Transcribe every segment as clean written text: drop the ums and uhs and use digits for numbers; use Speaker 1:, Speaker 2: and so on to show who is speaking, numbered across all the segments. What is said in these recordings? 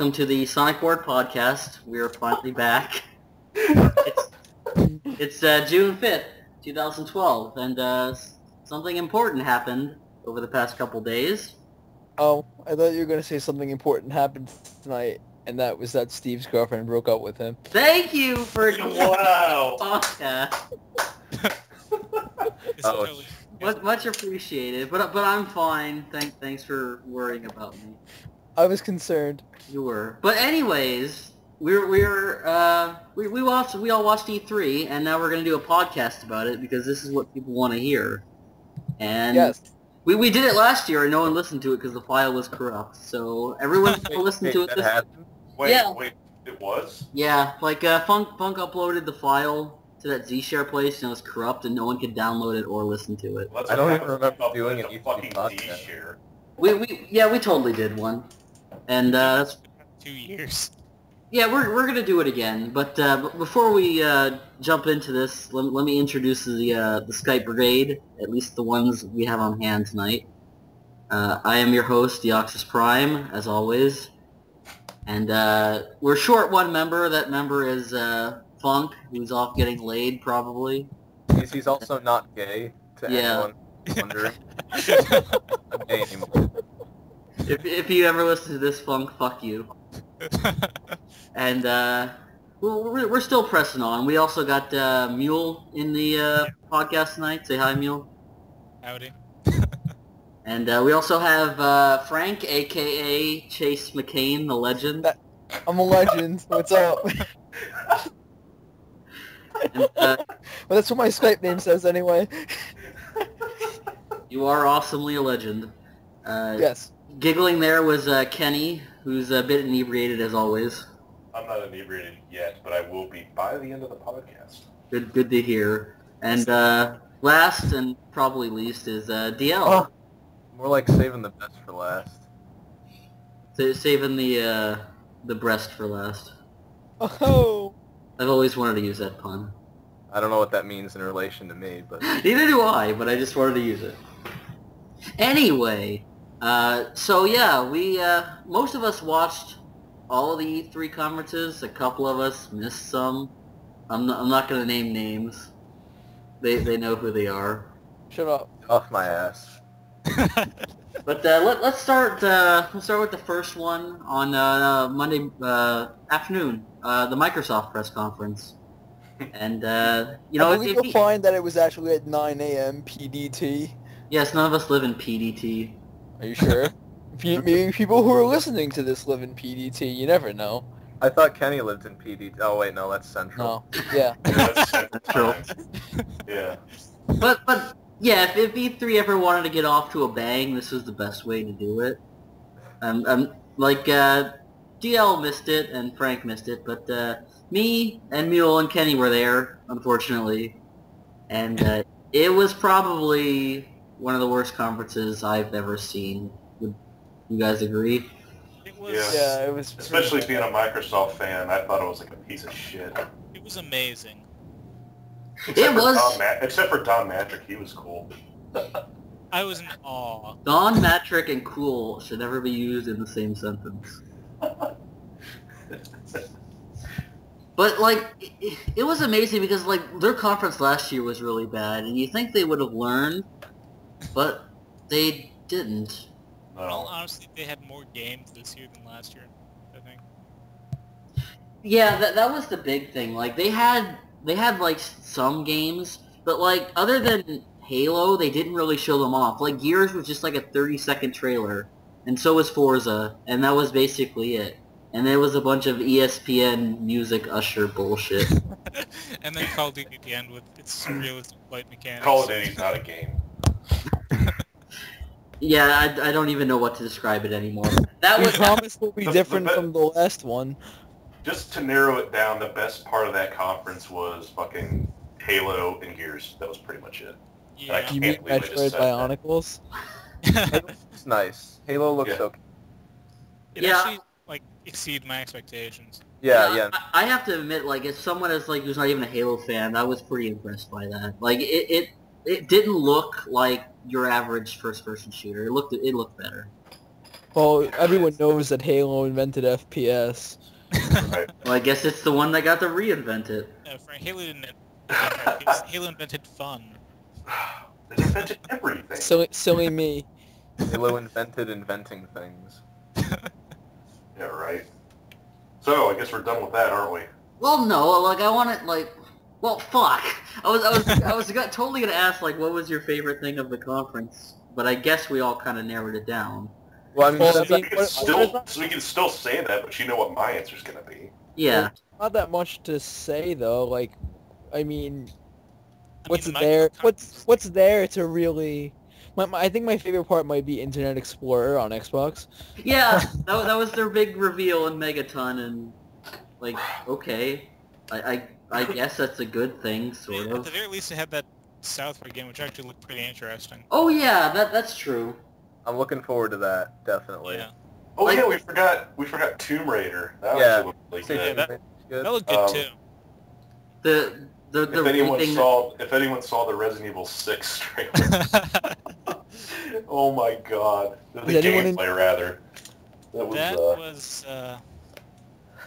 Speaker 1: welcome to the Sonic Board podcast. We are finally back. It's June 5th, 2012, and something important happened over the past couple days.
Speaker 2: Oh, I thought you were going to say something important happened tonight, and that was that Steve's girlfriend broke up with him.
Speaker 1: Thank you for
Speaker 3: Wow.
Speaker 1: podcast.
Speaker 3: Oh,
Speaker 1: Much appreciated, but I'm fine. Thanks for worrying about me.
Speaker 2: I was concerned.
Speaker 1: You were, but anyways, we all watched E3, and now we're gonna do a podcast about it because this is what people want to hear. And
Speaker 2: yes,
Speaker 1: we did it last year, and no one listened to it because the file was corrupt. So everyone's gonna listen to it.
Speaker 3: Wait,
Speaker 1: Yeah.
Speaker 3: wait, it was?
Speaker 1: Yeah, like Funk uploaded the file to that Z-Share place, and it was corrupt, and no one could download it or listen to it.
Speaker 3: Let's
Speaker 4: I don't even
Speaker 3: have
Speaker 4: remember
Speaker 3: up
Speaker 4: doing
Speaker 3: with
Speaker 4: an
Speaker 3: the
Speaker 4: E3
Speaker 3: fucking
Speaker 4: podcast.
Speaker 3: D-share.
Speaker 1: We totally did one, and that's
Speaker 5: 2 years.
Speaker 1: yeah, we're gonna do it again. But before we jump into this, let me introduce the Skype Brigade, at least the ones we have on hand tonight. I am your host, DeoxysPrime, as always, and we're short one member. That member is Funk, who's off getting laid, probably.
Speaker 4: He's also not gay, to
Speaker 1: Yeah.
Speaker 4: anyone wondering. I'm gay anymore.
Speaker 1: If you ever listen to this, Funk, fuck you. And we're still pressing on. We also got Mule in the podcast tonight. Say hi, Mule.
Speaker 5: Howdy.
Speaker 1: And we also have Frank, a.k.a. Chase McCain, the legend.
Speaker 2: I'm a legend. What's up?
Speaker 1: And,
Speaker 2: Well, that's what my Skype name says anyway.
Speaker 1: you are awesomely a legend.
Speaker 2: Yes.
Speaker 1: Giggling there was Kenny, who's a bit inebriated as always.
Speaker 3: I'm not inebriated yet, but I will be by the end of the podcast.
Speaker 1: Good to hear. And last and probably least is DL.
Speaker 4: Oh, more like saving the best for last.
Speaker 1: Saving the breast for last.
Speaker 2: Oh.
Speaker 1: I've always wanted to use that pun.
Speaker 4: I don't know what that means in relation to me, but
Speaker 1: Neither do I, but I just wanted to use it. Anyway, so yeah, we most of us watched all of the E3 conferences. A couple of us missed some. I'm not going to name names. They know who they are.
Speaker 2: Shut up.
Speaker 4: off my ass.
Speaker 1: But let's start with the first one on Monday afternoon, the Microsoft press conference. And
Speaker 2: I believe you'll find that it was actually at 9 a.m. PDT.
Speaker 1: yes, none of us live in PDT.
Speaker 2: Are you sure? Maybe people who are listening to this live in PDT. You never know.
Speaker 4: I thought Kenny lived in PD. Oh wait, no, that's Central.
Speaker 2: No. Yeah.
Speaker 3: Yeah, that's Central
Speaker 1: True.
Speaker 3: Time. Yeah.
Speaker 1: But yeah, if E3 ever wanted to get off to a bang, this was the best way to do it. Like DL missed it and Frank missed it, but me and Mule and Kenny were there, unfortunately, and it was probably one of the worst conferences I've ever seen. Would you guys agree?
Speaker 5: It was.
Speaker 3: Yeah.
Speaker 2: Yeah, it was.
Speaker 3: Especially being a Microsoft fan, I thought it was like a piece of shit.
Speaker 5: It was amazing.
Speaker 1: It was.
Speaker 3: Except for Don Matrick, he was cool.
Speaker 5: I was in awe.
Speaker 1: Don Matrick and cool should never be used in the same sentence. But, like, it was amazing because, like, their conference last year was really bad, and you think they would have learned, but they didn't.
Speaker 5: Well,
Speaker 3: No.
Speaker 5: honestly, they had more games this year than last year, I think.
Speaker 1: Yeah, that was the big thing. Like, they had, like, some games, but, like, other than Halo, they didn't really show them off. Like, Gears was just, like, a 30-second trailer, and so was Forza, and that was basically it. And there was a bunch of ESPN music usher bullshit.
Speaker 5: And then Call of Duty at the end with its realistic flight mechanics.
Speaker 3: Call of Duty's not a game.
Speaker 1: Yeah, I don't even know what to describe it anymore. That
Speaker 2: We
Speaker 1: was
Speaker 2: promise will be different from the last one.
Speaker 3: Just to narrow it down, the best part of that conference was fucking Halo and Gears. That was pretty much it.
Speaker 5: Yeah.
Speaker 2: You
Speaker 3: Can't
Speaker 2: mean
Speaker 3: believe I just
Speaker 2: Metroid
Speaker 3: said that.
Speaker 2: Bionicles?
Speaker 4: It's nice. Halo looks
Speaker 3: Yeah.
Speaker 4: okay.
Speaker 5: It
Speaker 1: Yeah.
Speaker 5: actually, like, exceeded my expectations.
Speaker 4: Yeah.
Speaker 1: I have to admit, like, as someone who's not even a Halo fan, I was pretty impressed by that. Like, it didn't look like your average first-person shooter. It looked better.
Speaker 2: Well, everyone knows that Halo invented FPS.
Speaker 3: Right.
Speaker 1: Well, I guess it's the one that got to reinvent it.
Speaker 5: No, Frank, Halo didn't invent it. Halo invented fun.
Speaker 3: They invented everything.
Speaker 2: Silly me.
Speaker 4: Halo invented inventing things.
Speaker 3: Yeah, right. So I guess we're done with that, aren't we?
Speaker 1: Well, no, like I want it, like, well, fuck. I was totally gonna ask, like, what was your favorite thing of the conference? But I guess we all kind of narrowed it down.
Speaker 4: Well, I mean,
Speaker 2: Well,
Speaker 4: since
Speaker 2: I
Speaker 3: We
Speaker 2: mean,
Speaker 3: can we can still say that, but you know what my answer's gonna be.
Speaker 1: Yeah.
Speaker 2: Not that much to say though. Like, I mean, what's
Speaker 5: my
Speaker 2: there?
Speaker 5: conference-
Speaker 2: What's there to really? I think my favorite part might be Internet Explorer on Xbox.
Speaker 1: Yeah, that was their big reveal in Megaton, and, like, okay. I guess that's a good thing, sort
Speaker 5: At the
Speaker 1: of.
Speaker 5: very least, it had that Southward game, which actually looked pretty interesting.
Speaker 1: Oh yeah, that's true.
Speaker 4: I'm looking forward to that, definitely.
Speaker 5: Yeah,
Speaker 3: Oh
Speaker 1: Like-
Speaker 3: yeah, we forgot Tomb Raider. That
Speaker 4: Yeah.
Speaker 3: actually looked really
Speaker 4: Say
Speaker 3: good.
Speaker 5: that-
Speaker 4: good.
Speaker 5: that looked good
Speaker 3: Um,
Speaker 5: too.
Speaker 1: The
Speaker 3: If anyone
Speaker 1: thing
Speaker 3: saw the Resident Evil 6 trailer, oh my god, the
Speaker 2: Is anyone in-
Speaker 3: gameplay rather. That was
Speaker 5: That was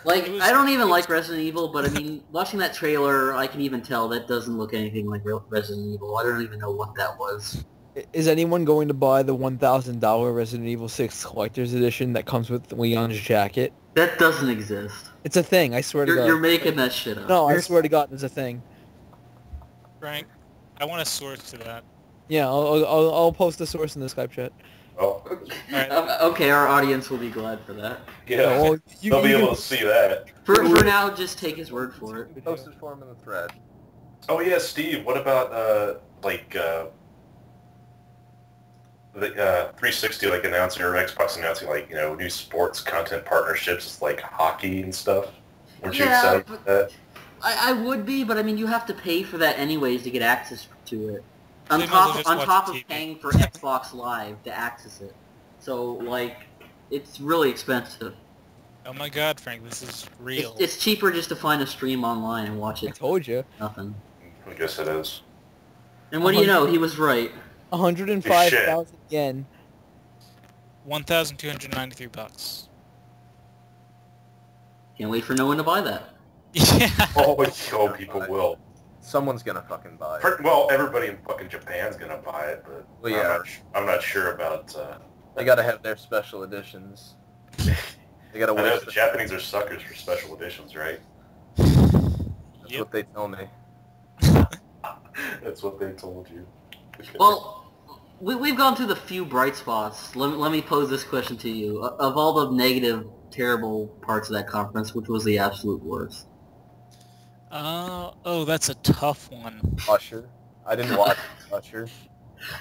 Speaker 1: like,
Speaker 5: it was-
Speaker 1: I don't even
Speaker 5: it was-
Speaker 1: like Resident Evil, but I mean, watching that trailer, I can even tell that doesn't look anything like real Resident Evil. I don't even know what that was.
Speaker 2: Is anyone going to buy the $1,000 Resident Evil 6 Collector's Edition that comes with Leon's jacket?
Speaker 1: That doesn't exist.
Speaker 2: It's a thing. I swear to God.
Speaker 1: You're making that shit up.
Speaker 2: No, I swear to God, it's a thing.
Speaker 5: Frank. I want a source to that.
Speaker 2: Yeah, I'll post the source in the Skype chat.
Speaker 3: oh
Speaker 5: Alright.
Speaker 1: Okay, our audience will be glad for that.
Speaker 3: yeah,
Speaker 2: Well, you,
Speaker 3: they'll be
Speaker 2: you
Speaker 3: able
Speaker 2: can-
Speaker 3: to see that.
Speaker 1: For now, just take his word for it.
Speaker 4: Posted for him in the thread.
Speaker 3: Oh yeah, Steve, what about the 360 like announcing or Xbox announcing like new sports content partnerships like hockey and stuff? Weren't you
Speaker 1: Yeah,
Speaker 3: excited
Speaker 1: but-
Speaker 3: about that?
Speaker 1: I would be, but I mean, you have to pay for that anyways to get access to it. On
Speaker 5: They might as well
Speaker 1: top
Speaker 5: just
Speaker 1: on
Speaker 5: watch
Speaker 1: top of
Speaker 5: TV.
Speaker 1: paying for Xbox Live to access it. So like, it's really expensive.
Speaker 5: Oh my God, Frank, this is real.
Speaker 1: It's cheaper just to find a stream online and watch
Speaker 2: I
Speaker 1: it.
Speaker 2: told you.
Speaker 1: Nothing.
Speaker 3: I guess it is.
Speaker 1: And what do you know? He was right.
Speaker 2: 105,000 yen.
Speaker 5: $1,293.
Speaker 1: Can't wait for no one to buy that.
Speaker 5: Yeah.
Speaker 3: Oh, people will.
Speaker 4: Someone's gonna fucking buy it.
Speaker 3: Well, everybody in fucking Japan's gonna buy it, but
Speaker 4: Well, yeah.
Speaker 3: I'm not sure about.
Speaker 4: They gotta have their special editions. They gotta
Speaker 3: I know
Speaker 4: wait.
Speaker 3: the Japanese are suckers for special editions, right?
Speaker 4: That's
Speaker 5: Yep.
Speaker 4: what they tell me.
Speaker 3: That's what they told you. Okay.
Speaker 1: Well, we've gone through the few bright spots. Let me pose this question to you. Of all the negative, terrible parts of that conference, which was the absolute worst?
Speaker 5: Oh, that's a tough one.
Speaker 4: Usher. I didn't watch Usher.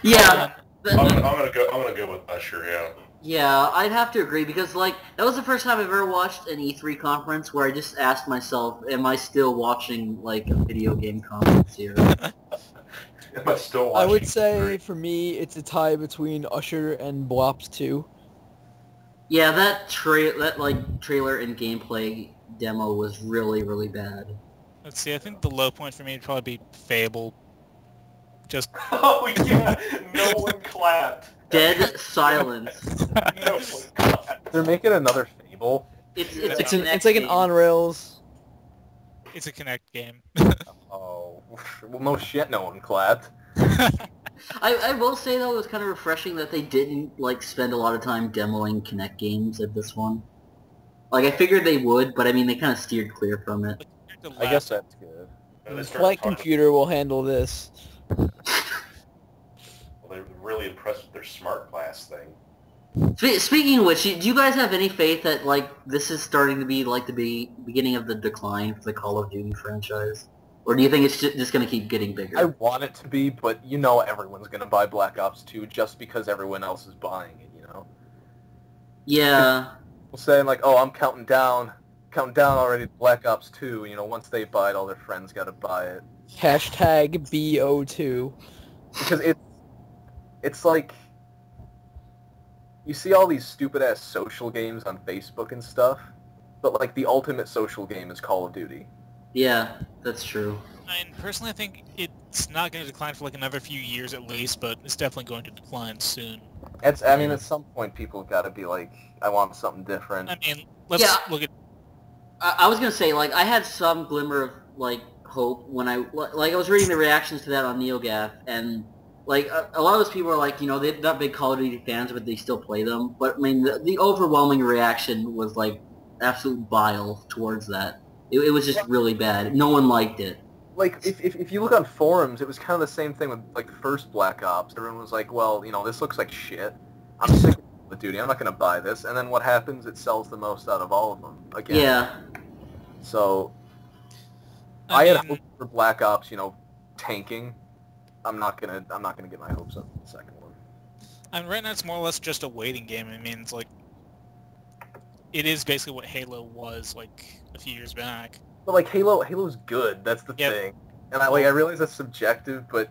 Speaker 1: Yeah.
Speaker 3: I'm gonna go with Usher. Yeah.
Speaker 1: Yeah, I'd have to agree because, like, that was the first time I've ever watched an E3 conference where I just asked myself, am I still watching, like, a video game conference here?
Speaker 3: Am I still watching?
Speaker 2: I would say for me, it's a tie between Usher and Blops 2.
Speaker 1: Yeah, that trailer and gameplay demo was really, really bad.
Speaker 5: Let's see, I think the low point for me would probably be Fable. Just
Speaker 3: Oh yeah, no one clapped.
Speaker 1: Dead silence.
Speaker 3: No one clapped.
Speaker 4: They're making another Fable.
Speaker 1: It's
Speaker 2: It's like an on-rails.
Speaker 5: it's a Kinect game.
Speaker 4: Oh, well, no shit, no one clapped.
Speaker 1: I will say though, it was kind of refreshing that they didn't like spend a lot of time demoing Kinect games at this one. Like I figured they would, but I mean they kind of steered clear from it.
Speaker 4: I guess that's good.
Speaker 3: And they started
Speaker 2: Flight
Speaker 3: talking-
Speaker 2: computer will handle this.
Speaker 3: Well, they're really impressed with their smart glass thing.
Speaker 1: Speaking of which, do you guys have any faith that like this is starting to be like the beginning of the decline for the Call of Duty franchise, or do you think it's just going to keep getting bigger?
Speaker 4: I want it to be, but you know everyone's gonna buy Black Ops 2 just because everyone else is buying it, you know?
Speaker 1: Yeah.
Speaker 4: People saying like, oh, I'm counting down already to Black Ops 2, you know, once they buy it, all their friends gotta buy it.
Speaker 2: Hashtag BO2.
Speaker 4: Because it's like, you see all these stupid-ass social games on Facebook and stuff, but like the ultimate social game is Call of Duty.
Speaker 1: Yeah, that's true.
Speaker 5: And personally, I think it's not going to decline for like another few years at least, but it's definitely going to decline soon.
Speaker 4: I mean, at some point, people got to be like, I want something different.
Speaker 5: I mean, let's
Speaker 1: Yeah.
Speaker 5: look at.
Speaker 1: I was gonna say, like, I had some glimmer of, like, hope when I was reading the reactions to that on NeoGAF, and, like, a lot of those people are like, you know, they're not big Call of Duty fans, but they still play them. But, I mean, the overwhelming reaction was, like, absolute bile towards that. It was just really bad. No one liked it.
Speaker 4: Like, if you look on forums, it was kind of the same thing with, like, the first Black Ops. Everyone was like, well, you know, this looks like shit. I'm sick of Call of Duty. I'm not going to buy this. And then what happens? It sells the most out of all of them. Again.
Speaker 1: Yeah.
Speaker 4: So, I had hopes for Black Ops, you know, tanking. I'm not gonna get my hopes up for the second one.
Speaker 5: I mean, right now it's more or less just a waiting game. I mean, it's like it is basically what Halo was like a few years back.
Speaker 4: But like Halo's good. That's the thing. And I realize that's subjective, but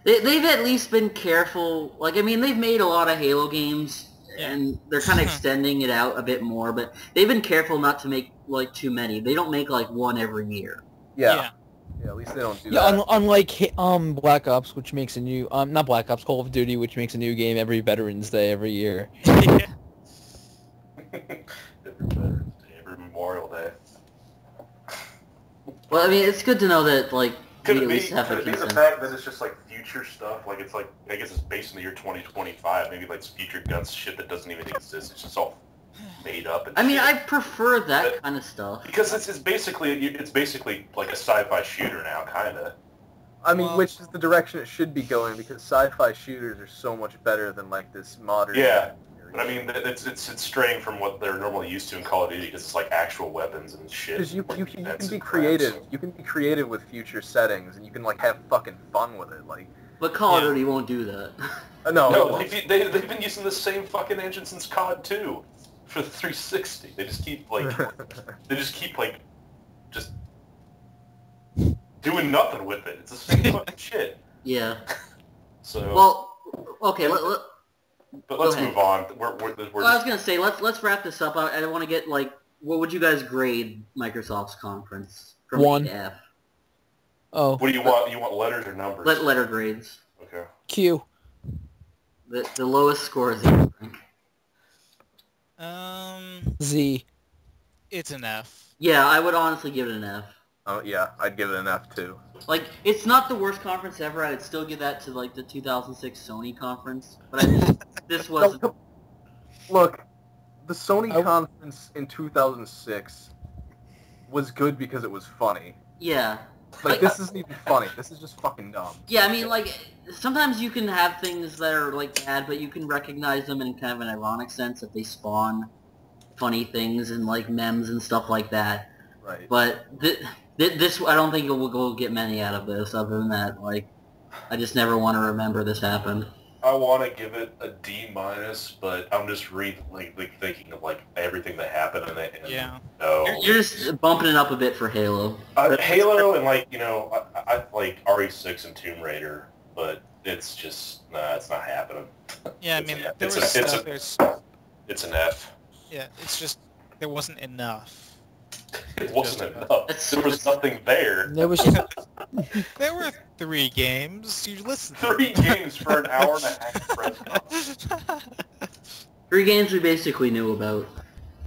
Speaker 1: They've at least been careful. Like, I mean, they've made a lot of Halo games, and they're kind of extending it out a bit more, but they've been careful not to make, like, too many. They don't make, like, one every year.
Speaker 4: yeah, at least they don't do that.
Speaker 2: Yeah, unlike Black Ops, which makes a new not Black Ops, Call of Duty, which makes a new game every Veterans Day every year.
Speaker 5: Yeah.
Speaker 3: Every Memorial Day.
Speaker 1: Well, I mean, it's good to know that, like,
Speaker 3: Could
Speaker 1: we
Speaker 3: it
Speaker 1: at
Speaker 3: be,
Speaker 1: least have
Speaker 3: could
Speaker 1: a
Speaker 3: it be the
Speaker 1: consent.
Speaker 3: fact that it's just like future stuff? Like it's like, I guess it's based in the year 2025. Maybe like it's future guns shit that doesn't even exist. It's just all made up. And
Speaker 1: I mean,
Speaker 3: shit.
Speaker 1: I prefer that kind of stuff.
Speaker 3: Because it's basically like a sci-fi shooter now, kind of.
Speaker 4: I mean,
Speaker 5: Well-
Speaker 4: which is the direction it should be going, because sci-fi shooters are so much better than like this modern.
Speaker 3: Yeah. But I mean, it's straying from what they're normally used to in Call of Duty because it's like actual weapons and shit.
Speaker 4: Because you can
Speaker 3: That's
Speaker 4: be
Speaker 3: crap,
Speaker 4: creative.
Speaker 3: so-
Speaker 4: You can be creative with future settings, and you can like have fucking fun with it. Like,
Speaker 1: But Call of Duty won't do that.
Speaker 4: no,
Speaker 3: No, they've been using the same fucking engine since COD 2 for the 360. They just keep like just doing nothing with it. It's the same fucking shit.
Speaker 1: Yeah.
Speaker 3: So,
Speaker 1: Well, okay,
Speaker 3: but let's
Speaker 1: go ahead.
Speaker 3: move on. We're
Speaker 1: well, I was gonna say let's wrap this up. I don't want to get like, what would you guys grade Microsoft's conference from
Speaker 2: 1.
Speaker 1: A to F?
Speaker 2: Oh,
Speaker 3: what do you want? You want letters or numbers?
Speaker 1: Letter grades.
Speaker 3: Okay.
Speaker 2: Q.
Speaker 1: The lowest score is 8.
Speaker 2: Z.
Speaker 5: It's an F.
Speaker 1: Yeah, I would honestly give it an F.
Speaker 4: oh yeah, I'd give it an F too.
Speaker 1: Like, it's not the worst conference ever. I would still give that to like the 2006 Sony conference, but I just, this wasn't.
Speaker 4: No, look, the Sony
Speaker 2: I-
Speaker 4: conference in 2006 was good because it was funny.
Speaker 1: Yeah.
Speaker 4: Like, this isn't even funny. This is just fucking dumb.
Speaker 1: Yeah, I mean, like, sometimes you can have things that are, like, bad, but you can recognize them in kind of an ironic sense that they spawn funny things and, like, memes and stuff like that.
Speaker 4: Right.
Speaker 1: But this, I don't think we'll get many out of this, other than that, like, I just never want to remember this happened.
Speaker 3: I want to give it a D-, but I'm just thinking of like everything that happened in it. And
Speaker 5: Yeah.
Speaker 3: No.
Speaker 1: You're just bumping it up a bit for Halo.
Speaker 3: Halo and like, you know, I like RE6 and Tomb Raider, but it's just, it's not happening.
Speaker 5: Yeah, I
Speaker 3: It's
Speaker 5: mean,
Speaker 3: a-
Speaker 5: there
Speaker 3: it's
Speaker 5: was
Speaker 3: a- it's
Speaker 5: stuff,
Speaker 3: a-
Speaker 5: there's,
Speaker 3: It's an F.
Speaker 5: yeah, it's just, there wasn't enough.
Speaker 3: It wasn't
Speaker 5: Just-
Speaker 3: enough.
Speaker 1: That's-
Speaker 3: There was nothing there.
Speaker 2: There was
Speaker 5: There were 3 games. You listened.
Speaker 3: 3 games for an hour and a half press conference.
Speaker 1: 3 games we basically knew about.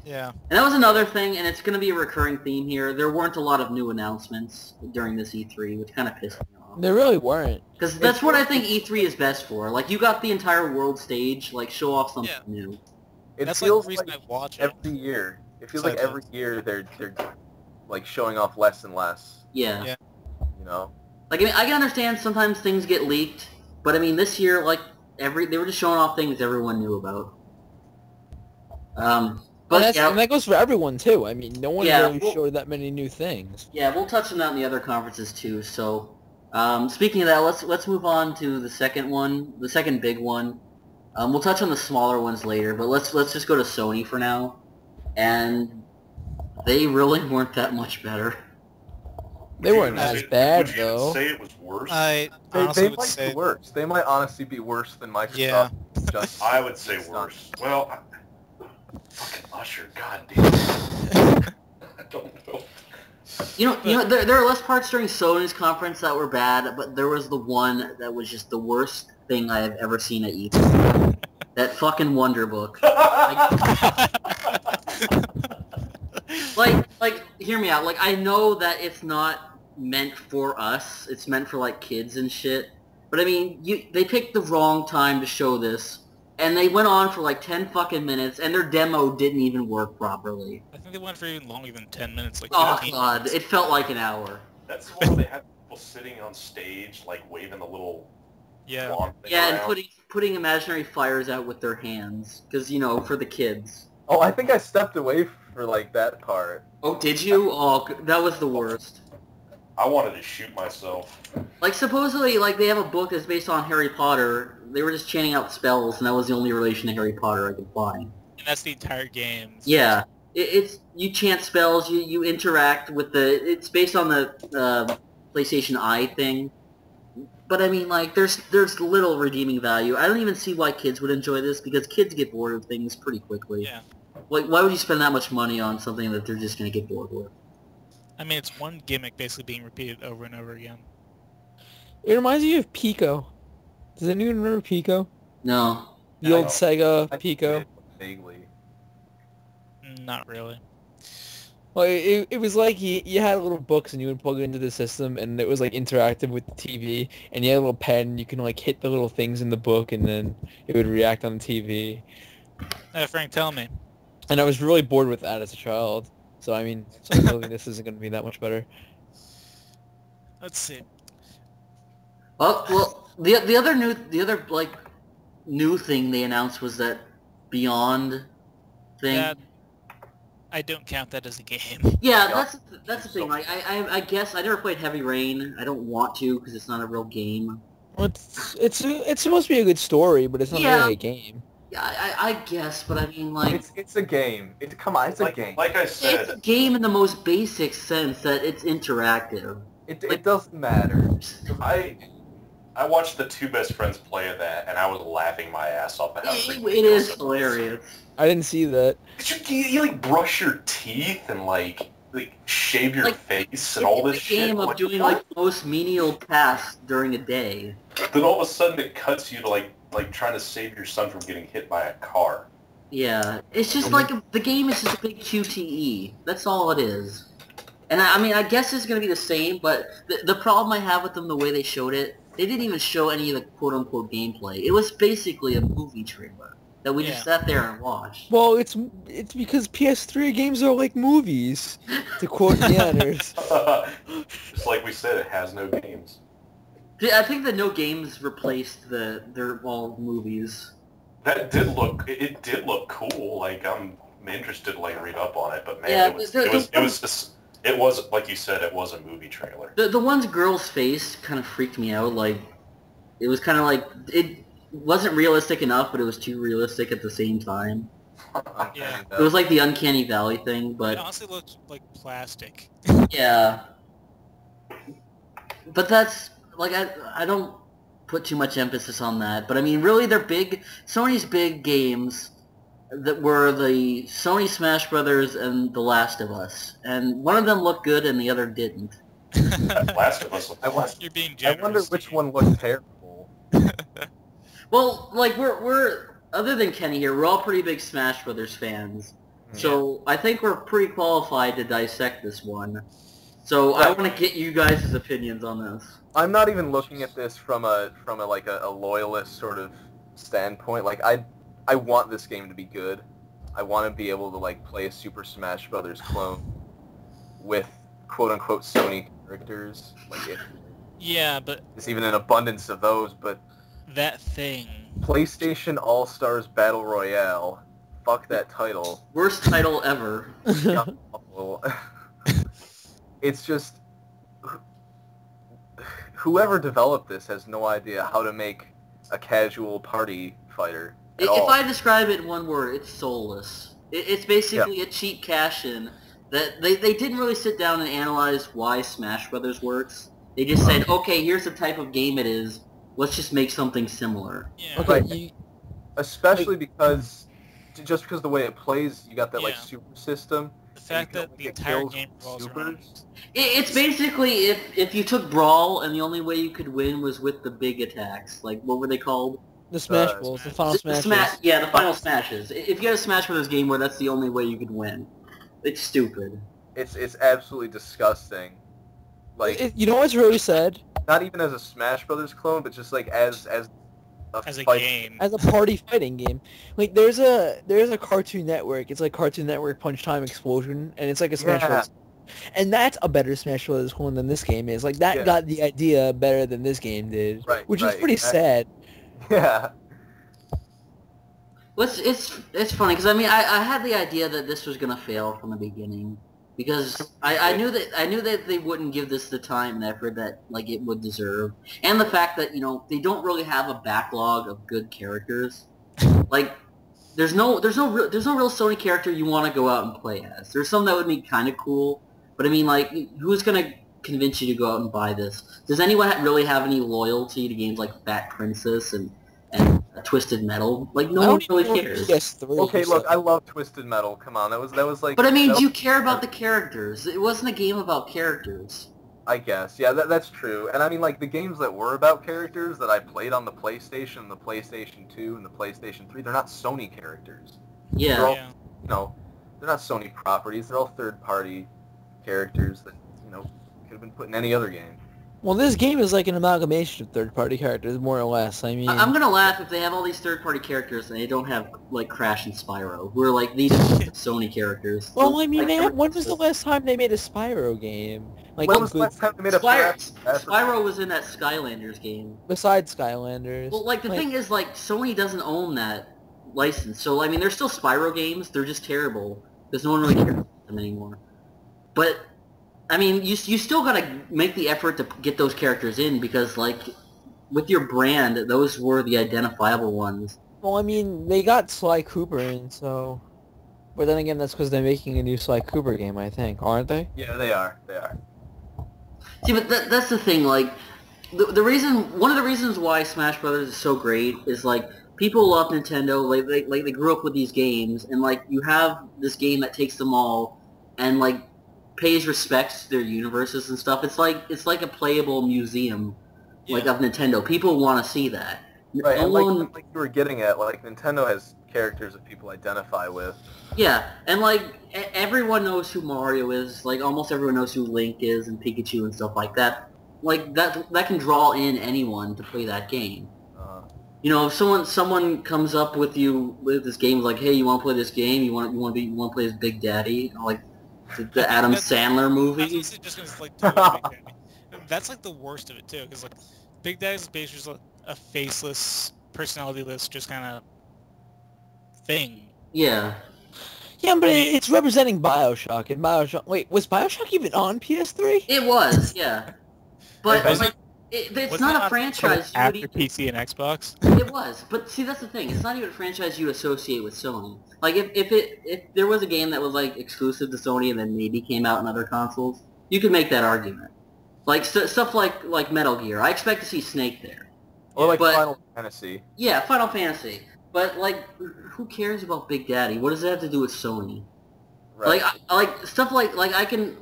Speaker 5: Yeah.
Speaker 1: And that was another thing, and it's going to be a recurring theme here. There weren't a lot of new announcements during this E3, which kind of pissed me off.
Speaker 2: There really weren't.
Speaker 1: Because that's what I think E3 is best for. Like, you got the entire world stage, like, show off something
Speaker 5: Yeah.
Speaker 1: new.
Speaker 4: It
Speaker 5: That's like
Speaker 4: feels
Speaker 5: the reason
Speaker 4: like
Speaker 5: I watch it.
Speaker 4: every year. It feels
Speaker 5: So
Speaker 4: like every year they're like showing off less and less.
Speaker 1: Yeah.
Speaker 5: Yeah.
Speaker 4: You know.
Speaker 1: Like, I mean, I can understand sometimes things get leaked, but I mean, this year, like, they were just showing off things everyone knew about. But
Speaker 2: And that goes for everyone too. I mean, no one
Speaker 1: Yeah,
Speaker 2: really
Speaker 1: well-
Speaker 2: showed that many new things.
Speaker 1: yeah, we'll touch on that in the other conferences too. So, speaking of that, let's move on to the second one, the second big one. We'll touch on the smaller ones later, but let's just go to Sony for now. And they really weren't that much better.
Speaker 2: They weren't
Speaker 3: Would
Speaker 2: as
Speaker 3: you-
Speaker 2: bad
Speaker 3: would you
Speaker 2: though.
Speaker 3: say it was worse?
Speaker 5: I
Speaker 4: They,
Speaker 5: honestly
Speaker 4: they
Speaker 5: would
Speaker 4: might
Speaker 5: say
Speaker 4: be worse. They might honestly be worse than Microsoft.
Speaker 5: Yeah.
Speaker 4: Just
Speaker 3: I would say worse. Well, fucking Usher, goddamn. I don't know.
Speaker 1: There are less parts during Sony's conference that were bad, but there was the one that was just the worst thing I have ever seen at E3. That fucking Wonder Book. Like, hear me out. Like, I know that it's not meant for us. It's meant for, like, kids and shit. But, I mean, they picked the wrong time to show this. And they went on for, like, 10 fucking minutes, and their demo didn't even work properly.
Speaker 5: I think they went for even longer than 10 minutes, like
Speaker 1: Oh,
Speaker 5: 15
Speaker 1: God.
Speaker 5: minutes.
Speaker 1: It felt like an hour.
Speaker 3: That's the one where they had people sitting on stage, like, waving the little
Speaker 5: Yeah.
Speaker 3: wand thing
Speaker 1: Yeah, and
Speaker 3: around.
Speaker 1: putting imaginary fires out with their hands. Because, for the kids.
Speaker 4: Oh, I think I stepped away for like that part.
Speaker 1: Oh, did you? Oh, that was the worst.
Speaker 3: I wanted to shoot myself.
Speaker 1: Like, supposedly, like, they have a book that's based on Harry Potter. They were just chanting out spells, and that was the only relation to Harry Potter I could find.
Speaker 5: And that's the entire game.
Speaker 1: Yeah. It's you chant spells, you interact with it's based on the PlayStation Eye thing. But, I mean, like, there's little redeeming value. I don't even see why kids would enjoy this, because kids get bored of things pretty quickly.
Speaker 5: Yeah.
Speaker 1: Like, why would you spend that much money on something that they're just going to get bored with?
Speaker 5: I mean, it's one gimmick basically being repeated over and over again.
Speaker 2: It reminds me of Pico. Does anyone remember Pico?
Speaker 1: No.
Speaker 2: The old
Speaker 3: No.
Speaker 2: Sega
Speaker 4: I
Speaker 2: Pico.
Speaker 4: Vaguely.
Speaker 5: Not really.
Speaker 2: Well, it was like you had little books and you would plug it into the system and it was like interactive with the TV and you had a little pen and you can like hit the little things in the book and then it would react on the TV.
Speaker 5: Frank, tell me.
Speaker 2: And I was really bored with that as a child. So I mean, really this isn't going to be that much better.
Speaker 5: Let's see.
Speaker 1: Well, the other new thing they announced was that Beyond thing.
Speaker 5: That, I don't count that as a game.
Speaker 1: Yeah, that's the thing. Like, I guess I never played Heavy Rain. I don't want to because it's not a real game.
Speaker 2: Well, it's supposed to be a good story, but it's not
Speaker 1: Yeah.
Speaker 2: really a game.
Speaker 1: Yeah, I guess, but I mean, like,
Speaker 4: It's a game. Come on, it's a game.
Speaker 3: Like I
Speaker 1: it's a
Speaker 3: said,
Speaker 1: game in the most basic sense that it's interactive.
Speaker 4: It doesn't matter.
Speaker 3: I watched the two best friends play that, and I was laughing my ass off at how
Speaker 1: It
Speaker 3: ridiculous
Speaker 1: is
Speaker 3: was.
Speaker 1: hilarious.
Speaker 2: I didn't see that.
Speaker 3: You like brush your teeth and like shave your
Speaker 1: Like,
Speaker 3: face and all this
Speaker 1: It's a
Speaker 3: shit.
Speaker 1: game of
Speaker 3: Like,
Speaker 1: doing
Speaker 3: what?
Speaker 1: like the most menial tasks during a day.
Speaker 3: Then all of a sudden it cuts you to like trying to save your son from getting hit by a car.
Speaker 1: Yeah, it's just like the game is just a big QTE. That's all it is. And I mean, I guess it's gonna be the same, but the problem I have with them, the way they showed it, they didn't even show any of the quote-unquote gameplay. It was basically a movie trailer that we just sat there and watched.
Speaker 2: Well, it's because PS3 games are like movies, to quote Neanners.
Speaker 3: Just like we said, it has no games.
Speaker 1: I think the no games replaced they're all movies.
Speaker 3: That did look it did look cool. Like I'm interested to like read up on it, but man,
Speaker 1: Yeah,
Speaker 3: it was like you said, it was a movie trailer.
Speaker 1: The one's girl's face kind of freaked me out. Like, it was kind of like, it wasn't realistic enough, but it was too realistic at the same time.
Speaker 5: Yeah.
Speaker 1: It was like the Uncanny Valley thing,
Speaker 5: It
Speaker 1: but
Speaker 5: honestly looked like plastic.
Speaker 1: yeah. But that's, like, I don't put too much emphasis on that. But I mean, really, Sony's big games that were the Sony Smash Brothers and The Last of Us. And one of them looked good and the other didn't.
Speaker 3: Last of Us.
Speaker 5: You're being
Speaker 4: I
Speaker 5: generous.
Speaker 4: wonder which one looked terrible.
Speaker 1: Well, like, we're other than Kenny here, we're all pretty big Smash Brothers fans. So I think we're pretty qualified to dissect this one. So I want to get you guys' opinions on this.
Speaker 4: I'm not even looking at this from a loyalist sort of standpoint. Like I want this game to be good. I want to be able to like play a Super Smash Brothers clone with quote unquote Sony characters. Like if
Speaker 5: Yeah, but
Speaker 4: there's even an abundance of those, but
Speaker 5: that thing.
Speaker 4: PlayStation All Stars Battle Royale. Fuck that title.
Speaker 1: Worst title ever.
Speaker 4: Well, it's just whoever developed this has no idea how to make a casual party fighter at all.
Speaker 1: If I describe it in one word, it's soulless. It's basically a cheap cash-in. That they didn't really sit down and analyze why Smash Brothers works. They just said, okay, here's the type of game it is. Let's just make something similar.
Speaker 5: Yeah.
Speaker 2: Okay,
Speaker 4: Right. Especially because, just because the way it plays, you got that like
Speaker 5: Yeah.
Speaker 4: super system.
Speaker 5: The fact
Speaker 4: you
Speaker 5: that
Speaker 4: can
Speaker 5: the
Speaker 4: get
Speaker 5: entire
Speaker 4: kills
Speaker 5: game
Speaker 4: with
Speaker 5: revolves
Speaker 4: supers.
Speaker 5: around...
Speaker 1: It's basically if you took Brawl and the only way you could win was with the big attacks. Like, what were they called?
Speaker 2: The Smash Balls, the final
Speaker 1: The
Speaker 2: smashes.
Speaker 1: yeah, the final smashes. If you had a Smash Brothers game where that's the only way you could win, it's stupid.
Speaker 4: It's absolutely disgusting. Like,
Speaker 2: You know what's really sad?
Speaker 4: not even as a Smash Brothers clone, but just like as
Speaker 5: As a
Speaker 4: fight-
Speaker 5: game.
Speaker 2: As a party fighting game. Like there's a Cartoon Network. It's like Cartoon Network Punch Time Explosion, and it's like a Smash
Speaker 4: Yeah.
Speaker 2: Bros. And that's a better Smash Bros. Clone than this game is. Like that
Speaker 4: Yeah.
Speaker 2: got the idea better than this game did,
Speaker 4: Right,
Speaker 2: which is
Speaker 4: right,
Speaker 2: pretty
Speaker 4: exactly.
Speaker 2: sad.
Speaker 4: Yeah.
Speaker 1: Well, it's funny because I mean I had the idea that this was gonna fail from the beginning because I knew that they wouldn't give this the time and effort that like it would deserve, and the fact that they don't really have a backlog of good characters. Like there's no real Sony character you want to go out and play as. There's some that would be kind of cool, but I mean like who's gonna convince you to go out and buy this? Does anyone really have any loyalty to games like Fat Princess and Twisted Metal? Like no one really cares.
Speaker 4: Okay, look, I love Twisted Metal. Come on, that was like.
Speaker 1: But I mean,
Speaker 4: that
Speaker 1: do you
Speaker 4: was-
Speaker 1: care about the characters? It wasn't a game about characters.
Speaker 4: I guess, yeah, that's true. And I mean, like the games that were about characters that I played on the PlayStation, the PlayStation 2, and the PlayStation 3, they're not Sony characters.
Speaker 1: Yeah.
Speaker 4: They're all,
Speaker 5: Yeah.
Speaker 4: they're not Sony properties. They're all third-party characters that could have been put in any other game.
Speaker 2: Well, this game is like an amalgamation of third-party characters, more or less. I mean,
Speaker 1: I'm gonna laugh if they have all these third-party characters and they don't have like Crash and Spyro, who are like these Sony characters.
Speaker 2: well, I mean,
Speaker 1: Like,
Speaker 2: when was the last time they made a Spyro game? Like,
Speaker 4: When was the last time they made a
Speaker 1: Spyro was in that Skylanders game.
Speaker 2: besides Skylanders?
Speaker 1: Well, like the thing is, like Sony doesn't own that license, so I mean, there's still Spyro games. They're just terrible because no one really cares about them anymore. But I mean, you still gotta make the effort to get those characters in because, like, with your brand, those were the identifiable ones.
Speaker 2: Well, I mean, they got Sly Cooper in, so... But then again, that's because they're making a new Sly Cooper game, I think, aren't they?
Speaker 4: Yeah, they are. They are.
Speaker 1: See, but that's the thing. Like, one of the reasons why Smash Brothers is so great is like people love Nintendo. Like they grew up with these games, and like you have this game that takes them all, and like pays respects to their universes and stuff. It's like a playable museum, like of Nintendo. People want to see that.
Speaker 4: Right,
Speaker 1: No
Speaker 4: and
Speaker 1: one-
Speaker 4: like you were getting at, like Nintendo has characters that people identify with.
Speaker 1: Yeah, and like everyone knows who Mario is. Like almost everyone knows who Link is and Pikachu and stuff like that. Like that can draw in anyone to play that game. If someone comes up with you with this game, like, hey, you want to play this game? You want to play as Big Daddy? Like the Adam Sandler movie.
Speaker 5: That's just gonna like totally Big Daddy. That's like the worst of it too, because like Big Daddy's basically just like a faceless, personality-less, just kind of thing.
Speaker 1: Yeah.
Speaker 2: Yeah, but it's representing Bioshock, and Bioshock... Wait, was Bioshock even on PS3?
Speaker 1: It was, yeah. But
Speaker 5: Was
Speaker 1: like, it's
Speaker 5: Was
Speaker 1: not
Speaker 5: that
Speaker 1: a franchise. You would
Speaker 5: after PC and Xbox.
Speaker 1: It was, but see, that's the thing. It's not even a franchise you associate with Sony. Like, if there was a game that was like exclusive to Sony and then maybe came out on other consoles, you could make that argument. Like stuff like Metal Gear. I expect to see Snake there.
Speaker 4: Or like
Speaker 1: But-
Speaker 4: Final Fantasy.
Speaker 1: Yeah, Final Fantasy. But like, who cares about Big Daddy? What does that have to do with Sony?
Speaker 4: Right.
Speaker 1: Like, I like stuff like I can,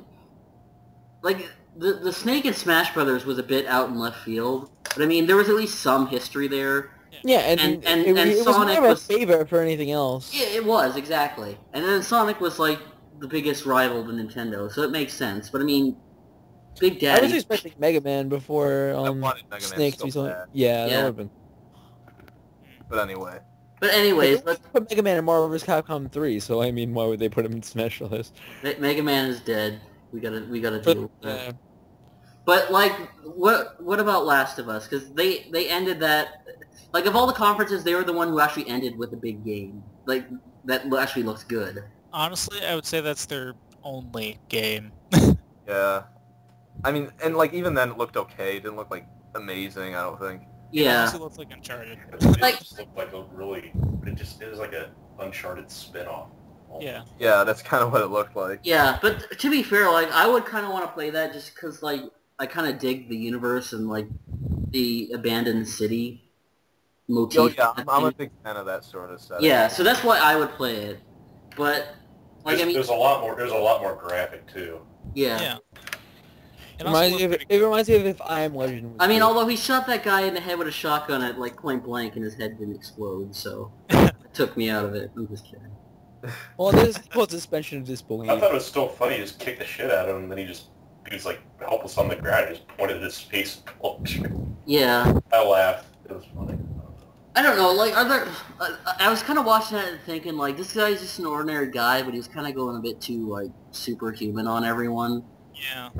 Speaker 1: like the Snake and Smash Brothers was a bit out in left field, but I mean there was at least some history there.
Speaker 2: Yeah,
Speaker 1: And
Speaker 2: it was
Speaker 1: Sonic
Speaker 2: never a
Speaker 1: was-
Speaker 2: favor for anything else.
Speaker 1: Yeah, it was exactly. And then Sonic was like the biggest rival to Nintendo, so it makes sense. But I mean, Big
Speaker 2: I
Speaker 1: Daddy.
Speaker 2: was expecting Mega Man before
Speaker 4: I wanted Mega Man
Speaker 2: Snake to be
Speaker 4: so
Speaker 2: something.
Speaker 4: bad.
Speaker 2: Yeah, that
Speaker 1: Yeah.
Speaker 2: would have been...
Speaker 4: But anyway.
Speaker 1: But anyways,
Speaker 2: They put Mega Man in Marvel vs. Capcom 3, so I mean, why would they put him in Smash Bros?
Speaker 1: Mega Man is dead. We gotta deal with that.
Speaker 2: Yeah.
Speaker 1: But like, what about Last of Us? Because they ended that. Like, of all the conferences, they were the one who actually ended with a big game. Like, that actually looks good.
Speaker 5: Honestly, I would say that's their only game.
Speaker 4: Yeah. I mean, and like even then it looked okay. It didn't look like amazing, I don't think.
Speaker 5: It
Speaker 1: Yeah.
Speaker 5: honestly looks like Uncharted.
Speaker 3: It
Speaker 1: Like-
Speaker 3: just looked like a really, it was like a Uncharted spin-off.
Speaker 5: Yeah.
Speaker 4: Yeah, that's kind of what it looked like.
Speaker 1: Yeah, but to be fair, like, I would kind of want to play that just because, like, I kind of dig the universe and, like, the abandoned city motif.
Speaker 4: Oh yeah, I'm a big fan of that sort of stuff.
Speaker 1: Yeah, so that's why I would play it. But Like, I mean,
Speaker 3: there's a lot more graphic too.
Speaker 1: yeah.
Speaker 5: Yeah.
Speaker 2: It reminds me of if I Am Legend was
Speaker 1: I mean,
Speaker 2: good.
Speaker 1: although he shot that guy in the head with a shotgun at like point blank and his head didn't explode, so it took me out of it. I'm just kidding.
Speaker 2: Well, there's suspension of disbelief.
Speaker 3: I thought it was still funny. He just kicked the shit out of him, and then he was like helpless on the ground. He just pointed at his face and pulled.
Speaker 1: Yeah.
Speaker 3: I laughed. It was funny.
Speaker 1: I don't know, like, I was kind of watching that and thinking, like, this guy's just an ordinary guy, but he was kind of going a bit too, like, superhuman on everyone.
Speaker 5: Yeah.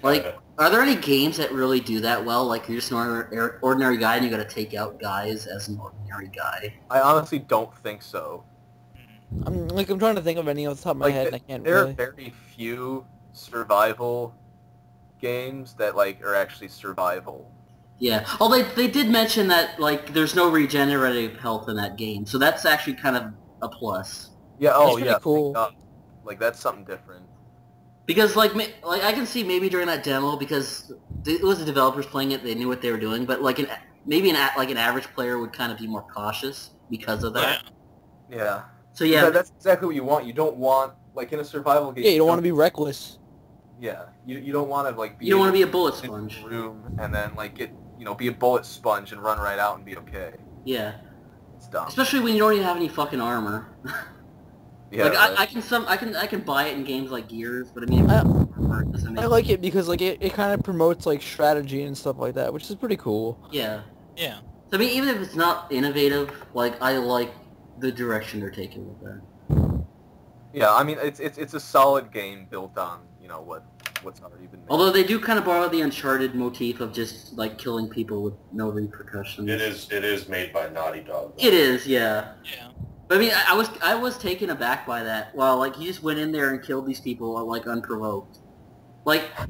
Speaker 1: Like, are there any games that really do that well? Like, you're just an ordinary guy and you gotta take out guys as an ordinary guy.
Speaker 4: I honestly don't think so.
Speaker 2: I'm trying to think of any off the top of my head, and I can't
Speaker 4: There
Speaker 2: really.
Speaker 4: are very few survival games that, like, are actually survival.
Speaker 1: Yeah. Oh, they did mention that, like, there's no regenerative health in that game, so that's actually kind of a plus.
Speaker 4: Yeah,
Speaker 2: That's
Speaker 4: oh
Speaker 2: pretty
Speaker 4: yeah,
Speaker 2: cool.
Speaker 4: like, that's something different.
Speaker 1: Because, like, I can see maybe during that demo, because it was the developers playing it, they knew what they were doing, but, like, maybe an average player would kind of be more cautious because of that.
Speaker 4: Yeah.
Speaker 1: So, yeah.
Speaker 4: That's exactly what you want. You don't want, like, in a survival game...
Speaker 2: Yeah, you don't want to be reckless.
Speaker 4: Yeah, you don't want to, like,
Speaker 1: You don't want to be a bullet
Speaker 4: in
Speaker 1: sponge.
Speaker 4: the room and then, like, be a bullet sponge and run right out and be okay.
Speaker 1: Yeah.
Speaker 4: It's dumb.
Speaker 1: Especially when you don't even have any fucking armor.
Speaker 4: Yeah,
Speaker 1: like,
Speaker 4: right.
Speaker 1: I can buy it in games like Gears, but I mean, armor doesn't make
Speaker 2: I like it because like it kind of promotes like strategy and stuff like that, which is pretty cool.
Speaker 1: Yeah.
Speaker 5: Yeah.
Speaker 1: So, I mean, even if it's not innovative, like, I like the direction they're taking with that.
Speaker 4: Yeah, I mean, it's a solid game built on, you know, what's already been made.
Speaker 1: Although they do kind of borrow the Uncharted motif of just, like, killing people with no repercussions.
Speaker 3: It is made by Naughty Dog.
Speaker 1: It is, yeah.
Speaker 5: Yeah.
Speaker 1: But I mean, I was taken aback by that. Well, like, he just went in there and killed these people, like, unprovoked. Like,
Speaker 4: Yeah,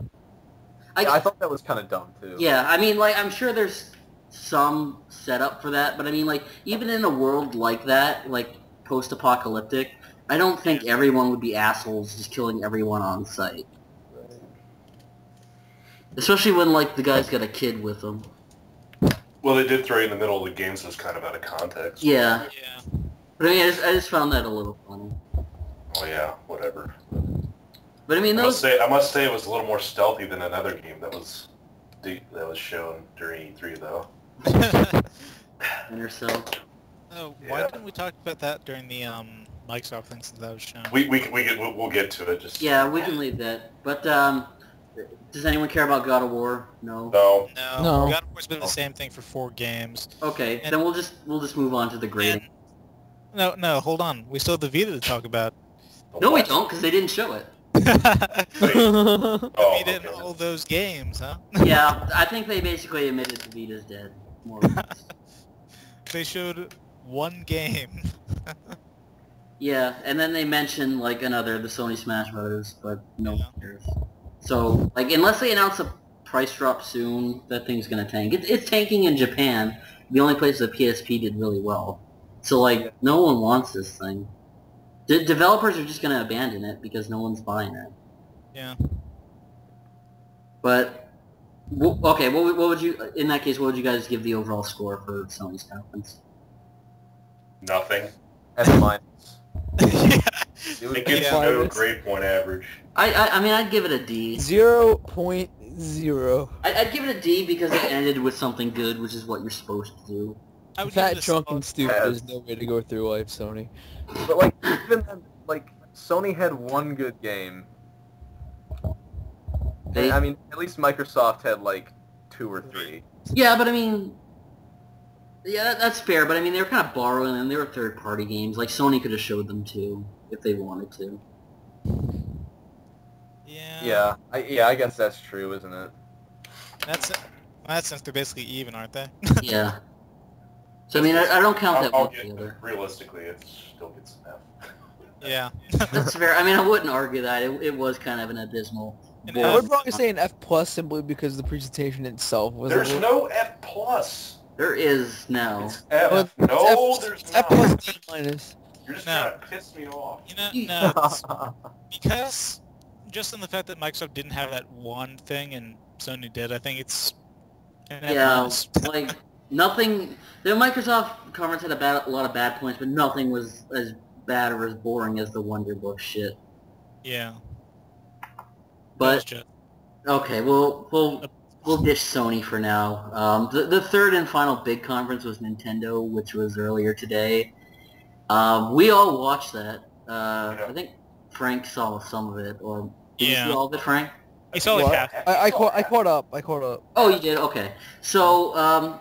Speaker 4: I thought that was kind of dumb, too.
Speaker 1: yeah, I mean, like, I'm sure there's some setup for that, but I mean, like, even in a world like that, like, post-apocalyptic, I don't think everyone would be assholes just killing everyone on sight. Especially when, like, the guy's got a kid with him.
Speaker 3: Well, they did throw you in the middle of the game, so it's kind of out of context.
Speaker 1: Yeah.
Speaker 5: Yeah.
Speaker 1: But I mean, I just found that a little funny.
Speaker 3: Oh yeah, whatever.
Speaker 1: But I mean,
Speaker 3: I
Speaker 1: those...
Speaker 3: must say it was a little more stealthy than another game that was shown during E3 though.
Speaker 1: Inner Cell.
Speaker 5: Oh, why didn't we talk about that during the Microsoft thing since that was shown?
Speaker 3: We'll get to it. Just
Speaker 1: Yeah, we can leave that. But, does anyone care about God of War? No?
Speaker 3: no.
Speaker 5: No. God of War's been the same thing for 4 games.
Speaker 1: Okay,
Speaker 5: And-
Speaker 1: then we'll just move on to the grading.
Speaker 5: No, hold on. We still have the Vita to talk about.
Speaker 1: No, we don't, because they didn't show it.
Speaker 3: Oh,
Speaker 5: We did
Speaker 3: okay.
Speaker 5: all those games, huh?
Speaker 1: Yeah, I think they basically admitted the Vita's dead. More or less.
Speaker 5: They showed one game.
Speaker 1: Yeah, and then they mentioned, like, the Sony Smash Brothers, but no one
Speaker 5: Yeah.
Speaker 1: cares. So, like, unless they announce a price drop soon, that thing's gonna tank. It's tanking in Japan, the only place the PSP did really well. So, like, no one wants this thing. The developers are just gonna abandon it because no one's buying it.
Speaker 5: Yeah.
Speaker 1: But, okay, what would you, in that case, what would you guys give the overall score for Sony's conference?
Speaker 3: Nothing.
Speaker 4: S minus.
Speaker 3: It gets
Speaker 5: Yeah.
Speaker 3: to a grade point average.
Speaker 1: I mean, I'd give it a D.
Speaker 2: 0.0.
Speaker 1: I'd give it a D because it ended with something good, which is what you're supposed to do.
Speaker 5: I would give
Speaker 2: Fat,
Speaker 5: it a
Speaker 2: drunk,
Speaker 5: solid-
Speaker 2: and stupid
Speaker 4: Yes.
Speaker 2: is no way to go through life, Sony.
Speaker 4: But, like, even then, like, Sony had one good game.
Speaker 1: They,
Speaker 4: I mean, at least Microsoft had, like, 2 or 3.
Speaker 1: yeah, but I mean, yeah, that's fair. But I mean, they were kind of borrowing them. They were third-party games. Like Sony could have showed them too if they wanted to.
Speaker 5: Yeah.
Speaker 4: I guess that's true, isn't it?
Speaker 5: That's in that sense, they're basically even, aren't they?
Speaker 1: Yeah. So I mean, I don't count that
Speaker 3: I'll
Speaker 1: one
Speaker 3: get,
Speaker 1: together.
Speaker 3: realistically, it still gets an F.
Speaker 5: Yeah.
Speaker 1: That's fair. I mean, I wouldn't argue that. It was kind of an abysmal.
Speaker 5: An
Speaker 2: I
Speaker 5: F.
Speaker 2: would probably say an F plus simply because the presentation itself was.
Speaker 3: There's
Speaker 2: a little...
Speaker 3: no F plus.
Speaker 1: There is now.
Speaker 3: It's F.
Speaker 2: Well,
Speaker 3: No,
Speaker 2: it's
Speaker 3: there's
Speaker 2: F
Speaker 3: not.
Speaker 2: plus D minus.
Speaker 3: You're just
Speaker 5: No.
Speaker 3: trying to piss me off.
Speaker 5: No, it's because just in the fact that Microsoft didn't have that one thing and Sony did, I think it's an F
Speaker 1: Yeah,
Speaker 5: minus.
Speaker 1: like nothing. The Microsoft conference had a lot of bad points, but nothing was as bad or as boring as the Wonder Book shit.
Speaker 5: Yeah.
Speaker 1: But okay, we'll ditch Sony for now. The third and final big conference was Nintendo, which was earlier today. We all watched that. I think Frank saw some of it, or did you see all of it, Frank?
Speaker 5: I saw like half.
Speaker 2: I caught up.
Speaker 1: Oh, you did? Okay. So,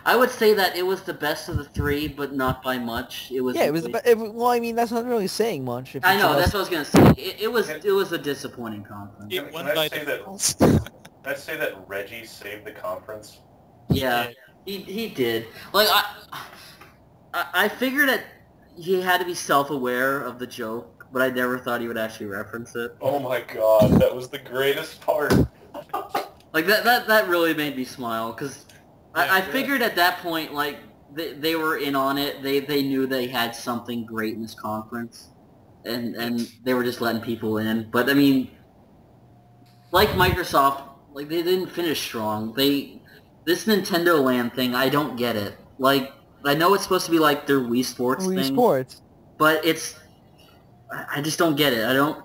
Speaker 1: I would say that it was the best of the three, but not by much. It was.
Speaker 2: Yeah, it was. Well, I mean, that's not really saying much.
Speaker 1: I know. That's what I was gonna say. It was a disappointing conference.
Speaker 5: It won
Speaker 3: Can
Speaker 5: by
Speaker 3: I say that Reggie saved the conference?
Speaker 1: Yeah, he did. Like I figured that he had to be self-aware of the joke, but I never thought he would actually reference it.
Speaker 3: Oh my god, that was the greatest part.
Speaker 1: Like that really made me smile, because I figured at that point, like, they were in on it. They knew they had something great in this conference, and they were just letting people in. But I mean, like Microsoft, like, they didn't finish strong. This Nintendo Land thing, I don't get it. Like, I know it's supposed to be like their Wii Sports thing.
Speaker 2: Wii Sports.
Speaker 1: But I just don't get it. I don't,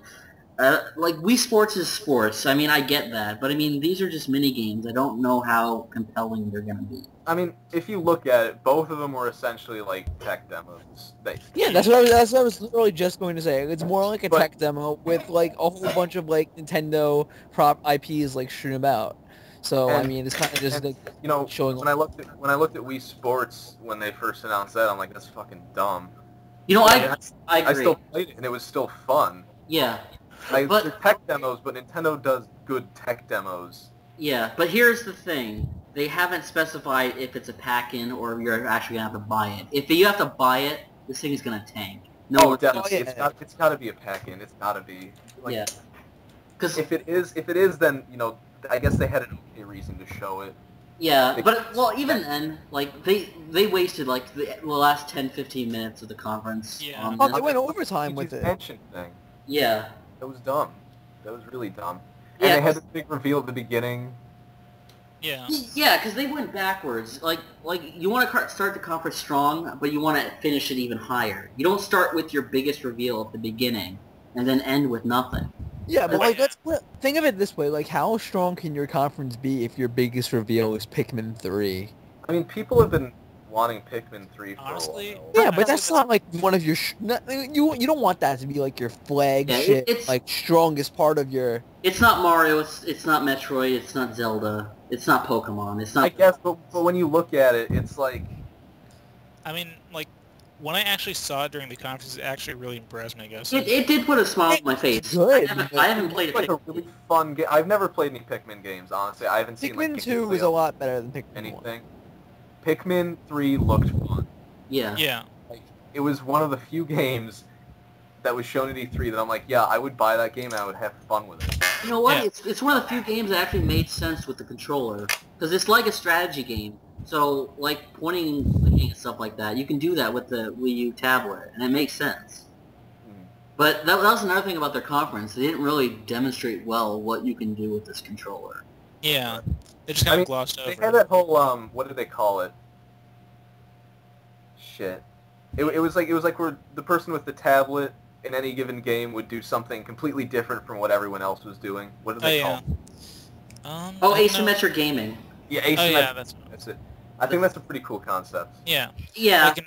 Speaker 1: like, Wii Sports is sports. I mean, I get that. But I mean, these are just mini games. I don't know how compelling they're going to be.
Speaker 4: I mean, if you look at it, both of them were essentially like tech demos.
Speaker 2: Yeah, that's what I was literally just going to say. It's more like a tech demo with like a whole bunch of like Nintendo prop IPs like strewn about. So I mean, it's kind of just like,
Speaker 4: you know,
Speaker 2: showing.
Speaker 4: When I looked at Wii Sports when they first announced that, I'm like, that's fucking dumb.
Speaker 1: You know, I agree.
Speaker 4: I still played it, and it was still fun.
Speaker 1: Yeah.
Speaker 4: Like, they're tech demos, but Nintendo does good tech demos.
Speaker 1: Yeah, but here's the thing. They haven't specified if it's a pack-in or if you're actually going to have to buy it. If you have to buy it, this thing is going to tank. No,
Speaker 4: definitely. It's got to be a pack-in. It's got to be. Like,
Speaker 1: yeah. Because
Speaker 4: if it is, then, you know, I guess they had an okay reason to show it.
Speaker 1: Yeah, but, well, even then, like, they wasted, like, the last 10-15 minutes of the conference.
Speaker 5: Yeah.
Speaker 2: Oh, they went overtime with it.
Speaker 4: Pension thing.
Speaker 1: Yeah.
Speaker 4: That was dumb. That was really dumb.
Speaker 1: Yeah,
Speaker 4: and they had the big reveal at the beginning.
Speaker 5: Yeah.
Speaker 1: Yeah, because they went backwards. Like you want to start the conference strong, but you want to finish it even higher. You don't start with your biggest reveal at the beginning and then end with nothing.
Speaker 2: Yeah, but like, think of it this way: like, how strong can your conference be if your biggest reveal is Pikmin 3?
Speaker 4: I mean, people have been wanting Pikmin 3 for
Speaker 5: Honestly,
Speaker 4: a while.
Speaker 2: Yeah, but that's not like one of your. You don't want that to be like your flagship, like strongest part of your.
Speaker 1: It's not Mario. It's not Metroid. It's not Zelda. It's not Pokemon. It's not.
Speaker 4: I guess, but when you look at it, it's like.
Speaker 5: I mean, like, when I actually saw it during the conference, it actually really impressed me, I guess.
Speaker 1: It did put a smile on my face.
Speaker 2: Good.
Speaker 1: I haven't played
Speaker 4: It's like a really fun game. I've never played any Pikmin games, honestly. I haven't seen
Speaker 2: Pikmin
Speaker 4: like,
Speaker 2: 2 was a lot better than Pikmin 1.
Speaker 4: anything. Pikmin 3 looked fun.
Speaker 1: Yeah.
Speaker 5: Yeah.
Speaker 4: Like, it was one of the few games that was shown at E3 that I'm like, yeah, I would buy that game and I would have fun with it.
Speaker 1: You know what?
Speaker 5: Yeah.
Speaker 1: It's one of the few games that actually made sense with the controller, because it's like a strategy game. So, like, pointing and stuff like that, you can do that with the Wii U tablet, and it makes sense. But that was another thing about their conference. They didn't really demonstrate well what you can do with this controller.
Speaker 5: Yeah. They just kind of glossed over.
Speaker 4: They had that whole what did they call it? Shit. It was like where the person with the tablet in any given game would do something completely different from what everyone else was doing. What did they call it?
Speaker 1: Asymmetric gaming.
Speaker 4: Yeah, asymmetric.
Speaker 5: Oh, yeah,
Speaker 4: that's it. I think that's a pretty cool concept.
Speaker 5: Yeah.
Speaker 1: Yeah.
Speaker 5: Like,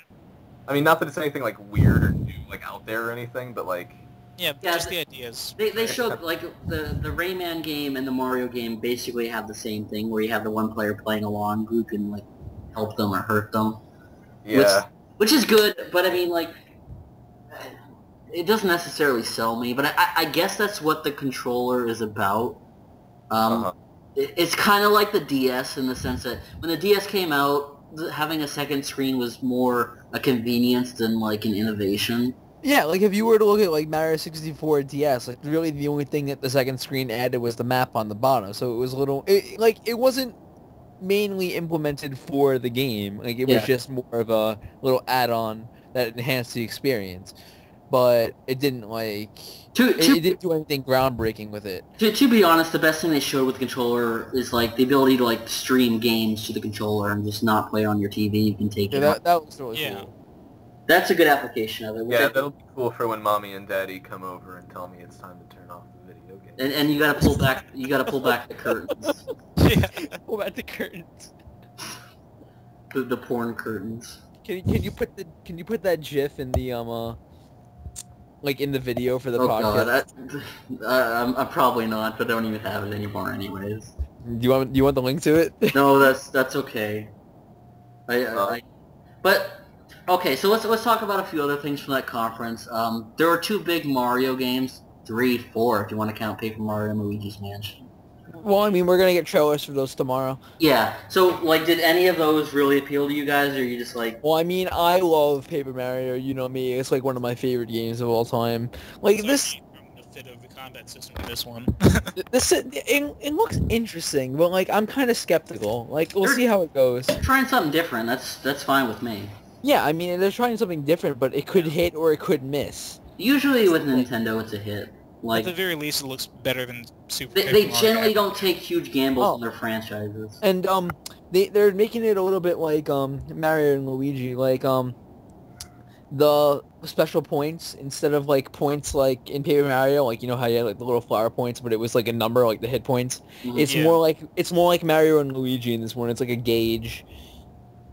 Speaker 4: I mean, not that it's anything like weird or new, like out there or anything, but like.
Speaker 5: yeah, just the ideas.
Speaker 1: They showed, like, the Rayman game and the Mario game basically have the same thing, where you have the one player playing along who can, like, help them or hurt them.
Speaker 4: Yeah.
Speaker 1: Which is good, but I mean, like, it doesn't necessarily sell me, but I guess that's what the controller is about. It's kind of like the DS in the sense that when the DS came out, having a second screen was more a convenience than, like, an innovation.
Speaker 2: Yeah, like if you were to look at like Mario 64 DS, like really the only thing that the second screen added was the map on the bottom. So it was a little, it wasn't mainly implemented for the game. Like it was just more of a little add-on that enhanced the experience. But it didn't like, it didn't do anything groundbreaking with it.
Speaker 1: To be honest, the best thing they showed with the controller is like the ability to like stream games to the controller and just not play on your TV. You can take it.
Speaker 2: That looks really cool.
Speaker 1: That's a good application of it.
Speaker 4: Yeah, that'll be cool for when mommy and daddy come over and tell me it's time to turn off the video game.
Speaker 1: And you gotta pull back. You gotta pull back the curtains.
Speaker 5: Yeah.
Speaker 2: What about the curtains?
Speaker 1: The porn curtains.
Speaker 2: Can you put that GIF in the like in the video for the
Speaker 1: Oh
Speaker 2: podcast?
Speaker 1: God, I'm probably not, but I don't even have it anymore, anyways.
Speaker 2: Do you want the link to it?
Speaker 1: No, that's okay. But okay, so let's talk about a few other things from that conference. There were 2 big Mario games, 3, 4 if you want to count Paper Mario and Luigi's Mansion.
Speaker 2: Well, I mean, we're gonna get trailers for those tomorrow.
Speaker 1: Yeah. So like, did any of those really appeal to you guys, or are you just like?
Speaker 2: Well, I mean, I love Paper Mario. You know me; it's like one of my favorite games of all time. Like
Speaker 5: So
Speaker 2: this.
Speaker 5: the fit of the combat system in this one.
Speaker 2: It looks interesting, but like I'm kind of skeptical. Like we'll see how it goes.
Speaker 1: Trying something different. That's fine with me.
Speaker 2: Yeah, I mean they're trying something different, but it could hit or it could miss.
Speaker 1: Usually with Nintendo, it's a hit.
Speaker 5: At the
Speaker 1: Like
Speaker 5: very least, it looks better than Super.
Speaker 1: they
Speaker 5: Paper Mario
Speaker 1: generally
Speaker 5: ever.
Speaker 1: don't take huge gambles
Speaker 2: Oh.
Speaker 1: in their franchises.
Speaker 2: And they're making it a little bit like Mario and Luigi, like the special points instead of like points like in Paper Mario, like you know how you had like the little flower points, but it was like a number, like the hit points.
Speaker 1: Mhm.
Speaker 2: It's
Speaker 5: Yeah.
Speaker 2: more like Mario and Luigi in this one. It's like a gauge,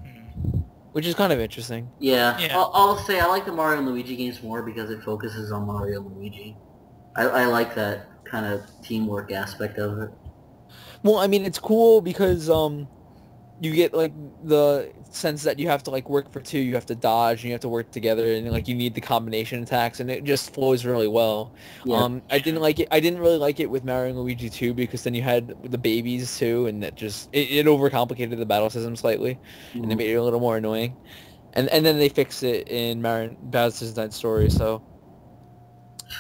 Speaker 5: Mm.
Speaker 2: which is kind of interesting.
Speaker 1: Yeah,
Speaker 5: Yeah.
Speaker 1: I'll say I like the Mario and Luigi games more because it focuses on Mario and Luigi. I like that kind of teamwork aspect of it.
Speaker 2: Well, I mean, it's cool because you get like the sense that you have to like work for 2, you have to dodge, and you have to work together, and like you need the combination attacks, and it just flows really well.
Speaker 1: Yeah.
Speaker 2: I didn't like it. I didn't really like it with Mario and Luigi 2 because then you had the babies too, and that just it overcomplicated the battle system slightly, and it
Speaker 1: Mhm.
Speaker 2: made it a little more annoying. And then they fixed it in Mario Bowser's Inside Story, so.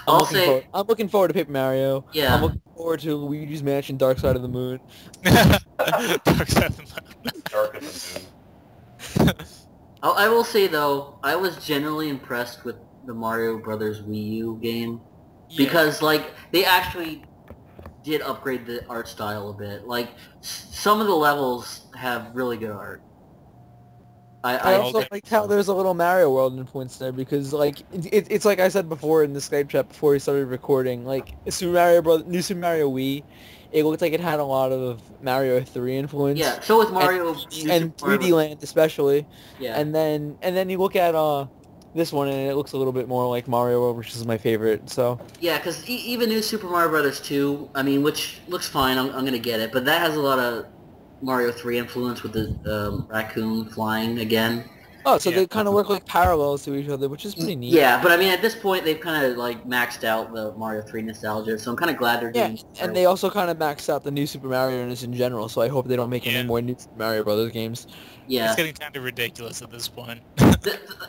Speaker 1: I'll say
Speaker 2: I'm looking forward to Paper Mario.
Speaker 1: Yeah.
Speaker 2: I'm looking forward to Luigi's Mansion: Dark Side of the Moon.
Speaker 5: Dark Side of the Moon.
Speaker 3: Dark of the Moon.
Speaker 1: I will say though, I was generally impressed with the Mario Brothers Wii U game because like they actually did upgrade the art style a bit. Like some of the levels have really good art.
Speaker 2: I also like how there's a little Mario World influence there because like it's like I said before in the Skype chat before we started recording, like New Super Mario Wii, it looked like it had a lot of Mario 3 influence.
Speaker 1: Yeah, so with Mario
Speaker 2: and 3D Land especially.
Speaker 1: Yeah.
Speaker 2: And then you look at this one and it looks a little bit more like Mario World, which is my favorite. So
Speaker 1: Yeah, because even New Super Mario Brothers 2, I mean, which looks fine, I'm gonna get it, but that has a lot of Mario 3 influence with the raccoon flying again.
Speaker 2: oh, so
Speaker 5: Yeah.
Speaker 2: they kind of work like parallels to each other, which is pretty neat.
Speaker 1: Yeah, but I mean, at this point, they've kind of like maxed out the Mario 3 nostalgia, so I'm kind of glad they're
Speaker 2: Yeah,
Speaker 1: doing.
Speaker 2: and they also kind of maxed out the New Super Mario-ness in general, so I hope they don't make
Speaker 5: Yeah.
Speaker 2: any more New Super Mario Brothers games.
Speaker 1: Yeah,
Speaker 5: It's getting kind of ridiculous at this point.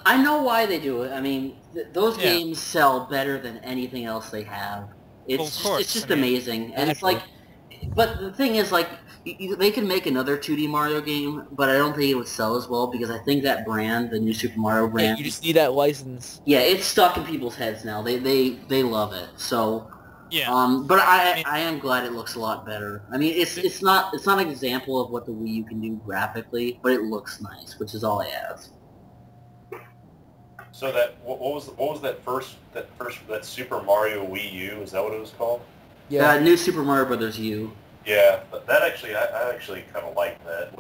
Speaker 1: I know why they do it. I mean, those
Speaker 5: Yeah.
Speaker 1: games sell better than anything else they have. It's
Speaker 5: Well, of
Speaker 1: just,
Speaker 5: course,
Speaker 1: it's just
Speaker 5: I mean,
Speaker 1: amazing, and it's
Speaker 2: naturally.
Speaker 1: like. But the thing is, like, they could make another 2D Mario game, but I don't think it would sell as well because I think that brand, the New Super Mario
Speaker 2: Yeah,
Speaker 1: brand,
Speaker 2: you just need that license.
Speaker 1: yeah, it's stuck in people's heads now. They love it. So,
Speaker 5: Yeah.
Speaker 1: but I
Speaker 5: mean-
Speaker 1: am glad it looks a lot better. I mean, it's not an example of what the Wii U can do graphically, but it looks nice, which is all I ask.
Speaker 3: So that what was that Super Mario Wii U? Is that what it was called?
Speaker 2: Yeah.
Speaker 1: New Super Mario Brothers U.
Speaker 3: Yeah, that actually I actually kind of liked that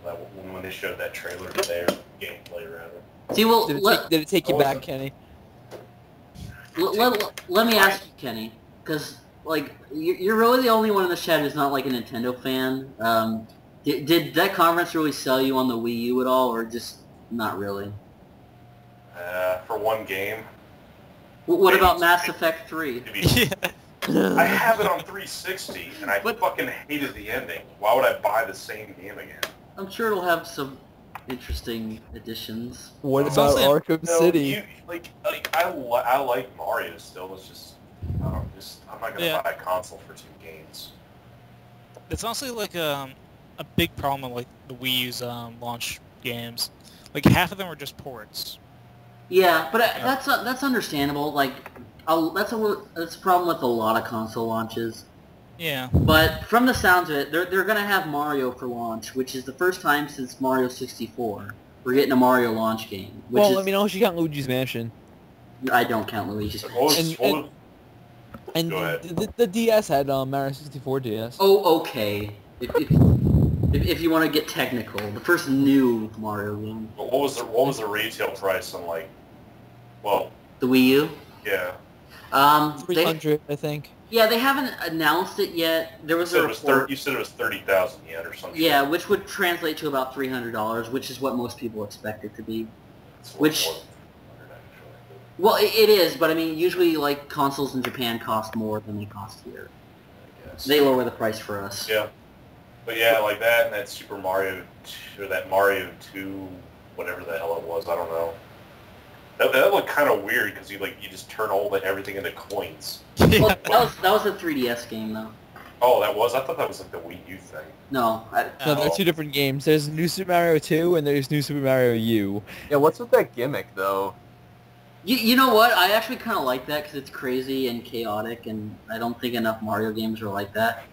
Speaker 3: when they showed that trailer there, gameplay rather.
Speaker 1: See, well,
Speaker 2: Did it take you
Speaker 3: Oh,
Speaker 2: back,
Speaker 3: is it-
Speaker 2: Kenny?
Speaker 1: let me ask you, Kenny, because like you're really the only one in the chat who's not like a Nintendo fan. Did that conference really sell you on the Wii U at all, or just not really?
Speaker 3: For one game.
Speaker 1: What about Mass Effect 3?
Speaker 3: To be-
Speaker 5: Yeah.
Speaker 3: I have it on 360, and I
Speaker 1: But-
Speaker 3: fucking hated the ending. Why would I buy the same game again?
Speaker 1: I'm sure it'll have some interesting additions.
Speaker 2: What
Speaker 5: It's
Speaker 2: about
Speaker 5: also-
Speaker 2: Arkham
Speaker 3: No,
Speaker 2: City?
Speaker 3: I like Mario still. It's just, I'm not gonna
Speaker 5: Yeah.
Speaker 3: buy a console for 2 games.
Speaker 5: It's honestly like a big problem with like the Wii U's launch games. Like half of them are just ports.
Speaker 1: Yeah, but that's understandable. Like, that's a problem with a lot of console launches.
Speaker 5: Yeah.
Speaker 1: But from the sounds of it, they're gonna have Mario for launch, which is the first time since Mario 64. We're getting a Mario launch game. Which
Speaker 2: Well,
Speaker 1: is,
Speaker 2: I mean, unless you count Luigi's Mansion.
Speaker 1: I don't count Luigi's.
Speaker 3: What was,
Speaker 2: And-
Speaker 3: what was,
Speaker 2: And
Speaker 3: Go ahead.
Speaker 2: the DS had Mario 64 DS.
Speaker 1: Oh, okay. If you want to get technical, the first new Mario game.
Speaker 3: what was the retail price on like, well,
Speaker 1: The Wii U?
Speaker 3: yeah.
Speaker 1: They,
Speaker 2: 300, I think.
Speaker 1: yeah, they haven't announced it yet. There was a report.
Speaker 3: You said it was 30,000 yen or something.
Speaker 1: Yeah, which would translate to about $300, which is what most people expect it to be.
Speaker 3: It's a little
Speaker 1: which-
Speaker 3: more than 300 actually.
Speaker 1: Well, it is, but I mean, usually like consoles in Japan cost more than they cost here.
Speaker 3: I guess.
Speaker 1: They lower the price for us.
Speaker 3: Yeah. But yeah, like that and that Super Mario, or that Mario 2, whatever the hell it was, I don't know. That looked kind of weird because you just turn everything into coins.
Speaker 1: Well, that was a 3DS game though.
Speaker 3: Oh, that was? I thought that was like the Wii U thing.
Speaker 1: No,
Speaker 2: No, they're two different games. There's New Super Mario 2 and there's New Super Mario U.
Speaker 4: Yeah, what's with that gimmick though?
Speaker 1: you know what? I actually kind of like that because it's crazy and chaotic, and I don't think enough Mario games are like that.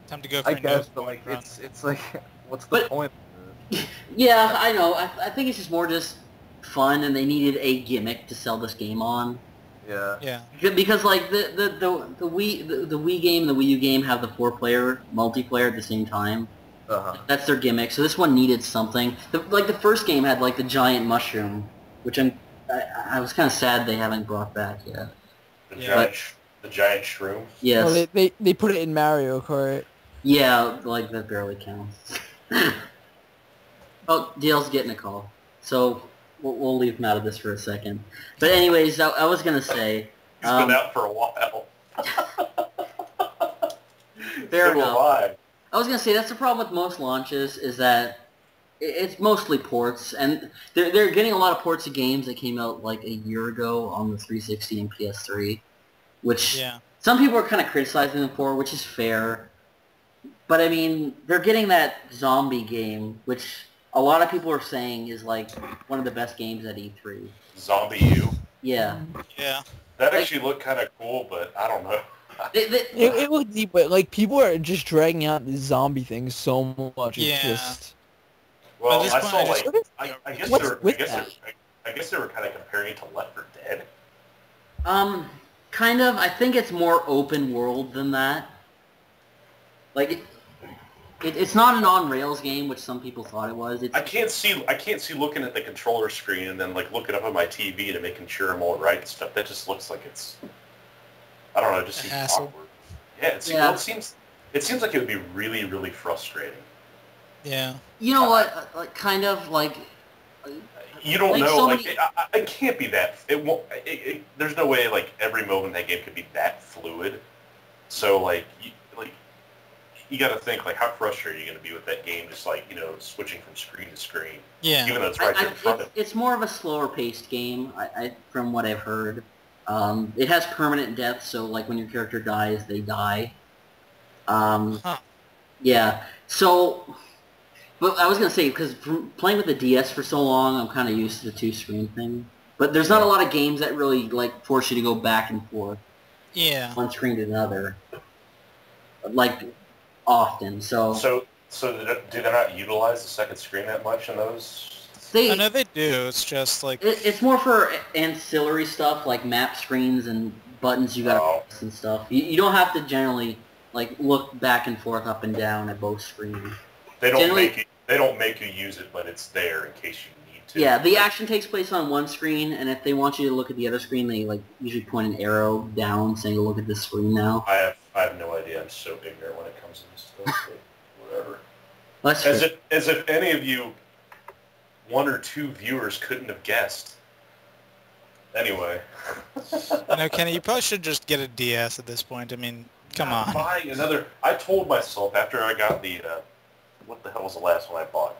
Speaker 5: Time to go for
Speaker 4: I
Speaker 5: a
Speaker 4: guess,
Speaker 5: no
Speaker 4: but like
Speaker 5: run.
Speaker 4: it's like, what's the
Speaker 1: But-
Speaker 4: point?
Speaker 1: Yeah, I know. I think it's just more just fun, and they needed a gimmick to sell this game on.
Speaker 4: Yeah.
Speaker 5: Yeah.
Speaker 1: Because like the Wii game and the Wii U game have the 4-player multiplayer at the same time.
Speaker 4: Uh-huh.
Speaker 1: That's their gimmick. So this one needed something. The first game had like the giant mushroom, which I was kind of sad they haven't brought back yet.
Speaker 3: The giant shroom.
Speaker 1: Yes.
Speaker 2: Well, they put it in Mario Kart.
Speaker 1: Yeah, like that barely counts. Oh, Dale's getting a call, so we'll leave him out of this for a second. But anyways, I was gonna say.
Speaker 3: He's been out for a while.
Speaker 1: Fair
Speaker 3: Still
Speaker 1: enough.
Speaker 3: alive.
Speaker 1: I was gonna say that's the problem with most launches is that it's mostly ports, and they're getting a lot of ports of games that came out like a year ago on the 360 and PS3, which
Speaker 5: Yeah.
Speaker 1: some people are kind of criticizing them for, which is fair. But I mean, they're getting that zombie game, which a lot of people are saying is like one of the best games at E3.
Speaker 3: Zombie U.
Speaker 1: Yeah.
Speaker 5: Yeah.
Speaker 3: That actually looked kind of cool, but I don't know.
Speaker 2: It looked deep, but like people are just dragging out the zombie thing so much. It's
Speaker 5: Yeah.
Speaker 2: just
Speaker 3: Well,
Speaker 5: At this
Speaker 3: I
Speaker 5: point,
Speaker 3: saw
Speaker 5: I just-
Speaker 3: like I guess
Speaker 2: What's
Speaker 3: they were
Speaker 2: with that?
Speaker 3: I guess they were kind of comparing it to Left 4 Dead.
Speaker 1: Kind of. I think it's more open world than that. Like, it's not an on-rails game, which some people thought it was.
Speaker 3: I can't see looking at the controller screen and then like looking up at my TV and making sure I'm all right and stuff. That just looks like it's, I don't know, it just seems
Speaker 5: hassle.
Speaker 3: awkward. Yeah,
Speaker 1: Yeah.
Speaker 3: It seems like it would be really, really frustrating.
Speaker 5: Yeah.
Speaker 1: You know what? Like, kind of like.
Speaker 3: You don't
Speaker 1: Like,
Speaker 3: know,
Speaker 1: so
Speaker 3: like
Speaker 1: many-
Speaker 3: it can't be that. It won't. There's no way like every moment in that game could be that fluid. So like you got to think like how frustrated are you going to be with that game, just like switching from screen to screen,
Speaker 5: Yeah.
Speaker 3: even though it's right there in front of.
Speaker 1: It's more of a slower-paced game, from what I've heard. It has permanent death, so like when your character dies, they die.
Speaker 5: Huh.
Speaker 1: Yeah. So, but I was gonna say because playing with the DS for so long, I'm kind of used to the 2-screen thing. But there's not a lot of games that really like force you to go back and forth
Speaker 5: Yeah.
Speaker 1: one screen to another, like often. So
Speaker 3: So do they not utilize the second screen that much in those?
Speaker 1: they
Speaker 5: I know they do. It's just like
Speaker 1: it's more for ancillary stuff like map screens and buttons you gotta
Speaker 3: Oh.
Speaker 1: press and stuff. You don't have to generally like look back and forth up and down at both screens.
Speaker 3: They don't
Speaker 1: Generally-
Speaker 3: make you use it, but it's there in case you need to.
Speaker 1: Yeah, the action takes place on one screen, and if they want you to look at the other screen, they like usually point an arrow down saying, "Look at this screen now."
Speaker 3: I have no idea. I'm so ignorant when it comes to this stuff. But whatever.
Speaker 1: That's
Speaker 3: As if any of you, one or two viewers, couldn't have guessed. Anyway.
Speaker 5: Kenny, you probably should just get a DS at this point. I mean, come on.
Speaker 3: Buying another. I told myself after I got the what the hell was the last one I bought?